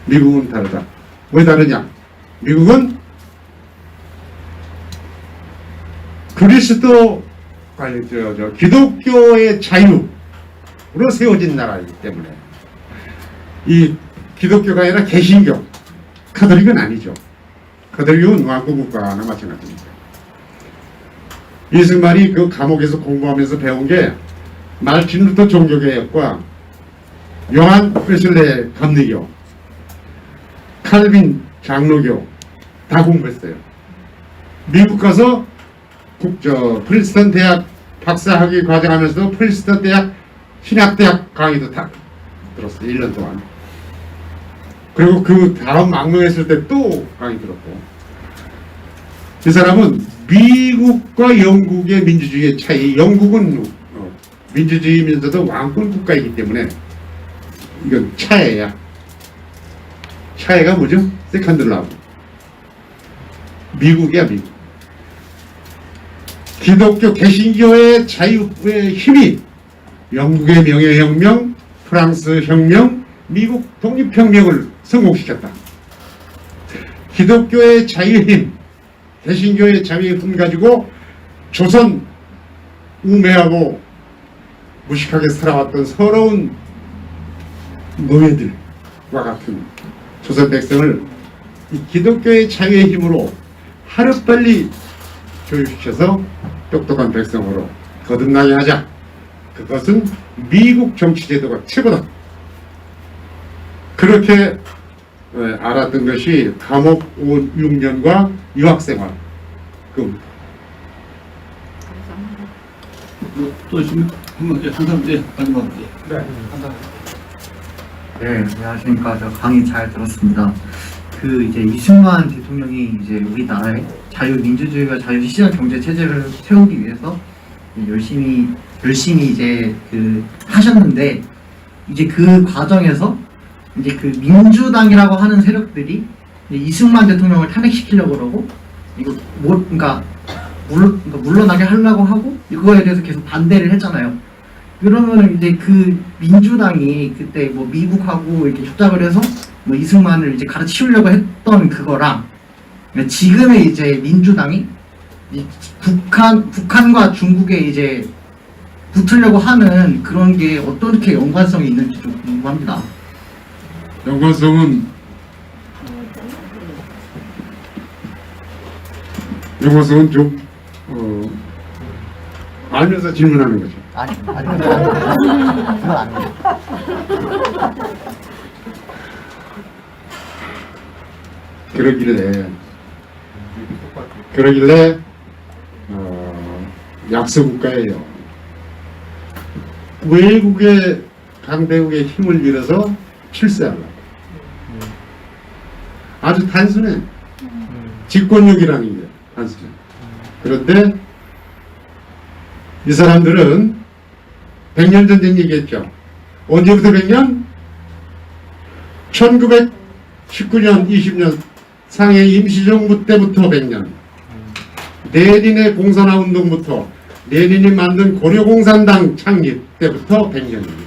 미국은 다르다. 왜 다르냐? 미국은 그리스도, 기독교의 자유로 세워진 나라이기 때문에 이 기독교가 아니라 개신교, 카톨릭은 아니죠. 카톨릭은 왕국국가나 마찬가지입니다. 이승만이 그 감옥에서 공부하면서 배운 게 마르틴 루터 종교개혁과 요한 웨슬레 감리교, 칼빈 장로교 다 공부했어요. 미국 가서 프린스턴 대학 박사학위 과정하면서도 프린스턴 대학 신학대학 강의도 다 들었어요. 1년 동안. 그리고 그 다음 망명했을 때 또 강의 들었고. 이 사람은 미국과 영국의 민주주의의 차이, 영국은 민주주의면서도 왕권 국가이기 때문에 이건 차이야. 차이가 뭐죠? 세컨드 라브. 미국이야, 미국. 기독교 개신교의 자유의 힘이 영국의 명예혁명, 프랑스 혁명, 미국 독립혁명을 성공시켰다. 기독교의 자유의 힘, 개신교의 자유의 힘 가지고 조선 우매하고 무식하게 살아왔던 서러운 노예들과 같은 조선 백성을 이 기독교의 자유의 힘으로 하루빨리 교육시켜서 똑똑한 백성으로 거듭나게 하자. 그것은 미국 정치제도가 최고다. 그렇게 알았던 것이 감옥 6년과 유학생활. 또 있으면 한번 한 사람 마지막. 네, 한다. 네, 안녕하십니까. 저 강의 잘 들었습니다. 그 이제 이승만 대통령이 이제 우리나라의 자유민주주의와 자유시장 경제 체제를 세우기 위해서 열심히 이제 그 하셨는데 이제 그 과정에서 이제 그 민주당이라고 하는 세력들이 이제 이승만 대통령을 탄핵시키려고 그러고 이거 뭐 그러니까 물러나게 하려고 하고 이거에 대해서 계속 반대를 했잖아요. 그러면 이제 그 민주당이 그때 뭐 미국하고 이렇게 협작을 해서 뭐 이승만을 이제 갈아치우려고 했던 그거랑 그러니까 지금의 이제 민주당이 이 북한과 중국에 이제 붙으려고 하는 그런 게 어떻게 연관성이 있는지 좀 궁금합니다. 연관성은 좀 알면서 질문하는 거죠. 아니, 그건 아니에요. 그러길래 약소국가예요. 외국의 강대국의 힘을 빌어서 출세하려고. 아주 단순해. 집권력이라는 게 단순해. 그런데 이 사람들은 100년 전쟁 얘기했죠. 언제부터 100년? 1919년 20년 상해 임시정부 때부터 100년. 레닌의 공산화 운동부터 레닌이 만든 고려공산당 창립 때부터 100년입니다.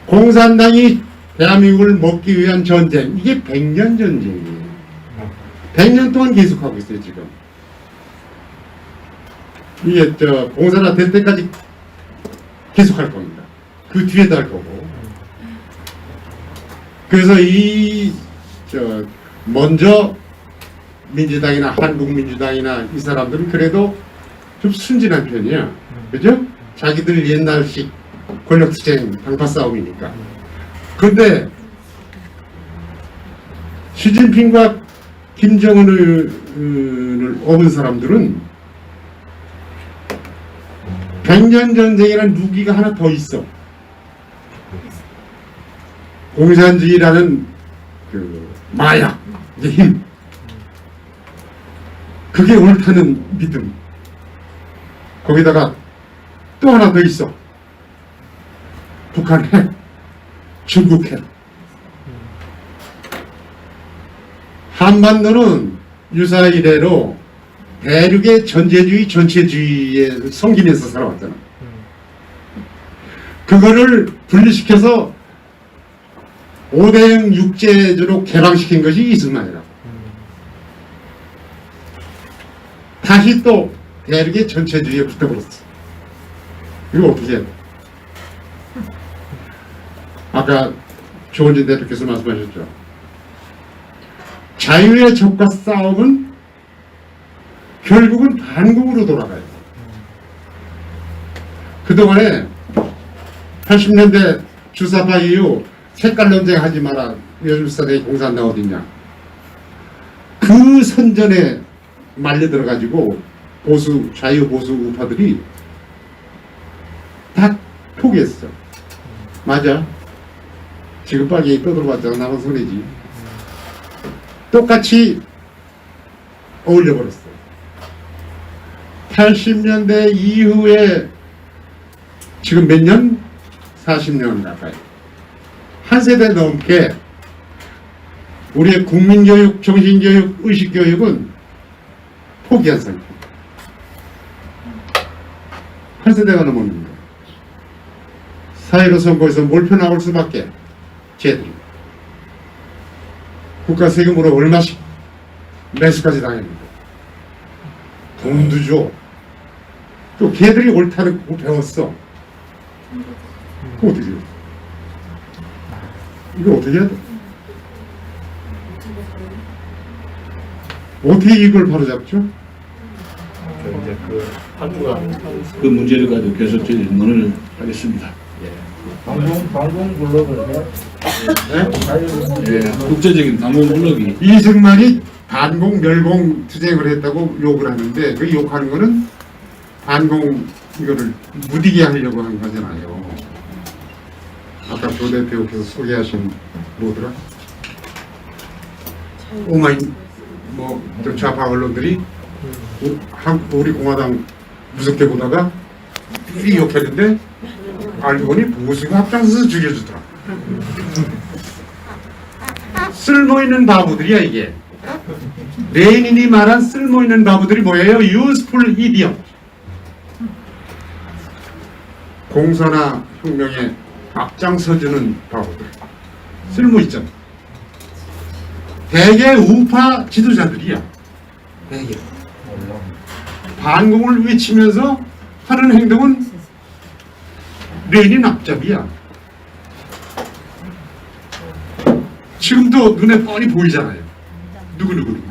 공산당이 대한민국을 먹기 위한 전쟁, 이게 100년 전쟁이에요. 100년 동안 계속하고 있어요, 지금. 이게 공산화 될 때까지 계속할 겁니다. 그 뒤에도 할 거고. 그래서 먼저 민주당이나 한국민주당이나 이 사람들은 그래도 좀 순진한 편이야. 그죠? 자기들 옛날식 권력투쟁 당파 싸움이니까. 그런데 시진핑과 김정은을 업은 사람들은 100년 전쟁이라는 무기가 하나 더 있어. 공산주의라는 그 마약, 힘. 그게 옳다는 믿음. 거기다가 또 하나 더 있어. 북한 핵, 중국 핵. 한반도는 유사 이래로 대륙의 전제주의, 전체주의에 섬기면서 살아왔잖아. 그거를 분리시켜서 5대형 육제주로 개방시킨 것이 이승만이라고. 다시 또 대륙의 전체주의에 붙어버렸어. 이거 어떻게 해야 돼? 아까 조원진 대표께서 말씀하셨죠. 자유의 적과 싸움은 결국은 반국으로 돌아가요. 그동안에 80년대 주사파 이후 색깔 논쟁 하지 마라. 요즘 세대 공산당 어딨냐. 그 선전에 말려들어가지고 자유보수 우파들이 다 포기했어. 맞아. 지금 빨리 떠들어봤자 나만 손해지. 똑같이 어울려버렸어. 80년대 이후에 지금 몇 년? 40년 가까이. 한 세대 넘게 우리의 국민교육, 정신교육, 의식교육은 포기한 상태. 한 세대가 넘었는데 사회로 선거에서 몰표 나올 수밖에. 쟤들이 국가 세금으로 얼마씩 매수까지 당했는데 돈도 줘. 또 걔들이 옳다는 거 배웠어. 그거 어떻게 해? 이거 어떻게 해야 돼? 어떻게 이걸 바로잡죠? 이제 그 한주가 그 문제를 가지고 계속 저희 논의를 하겠습니다. 방송 블록을 해요? 네? 예, 국제적인 당공 블록이 이승만이 반공 멸공 투쟁을 했다고 욕을 하는데 그 욕하는 거는 반공 이거를 무디게 하려고 한 거잖아요. 아까 조 대표께서 소개하신 뭐더라? 오마이 저 좌파 언론들이 우리 공화당 무섭게 보다가 미리 욕했는데 알고 보니 보수가 앞장서서 죽여주더라. 쓸모있는 바보들이야 이게. 레닌이 말한 쓸모있는 바보들이 뭐예요? Useful idiot. 공사나 혁명에 앞장서주는 바보들. 쓸모있잖아. 대개 우파 지도자들이야. 대개. 반공을 외치면서 하는 행동은 레닌 앞잡이야. 지금도 눈에 뻔히 보이잖아요. 누구.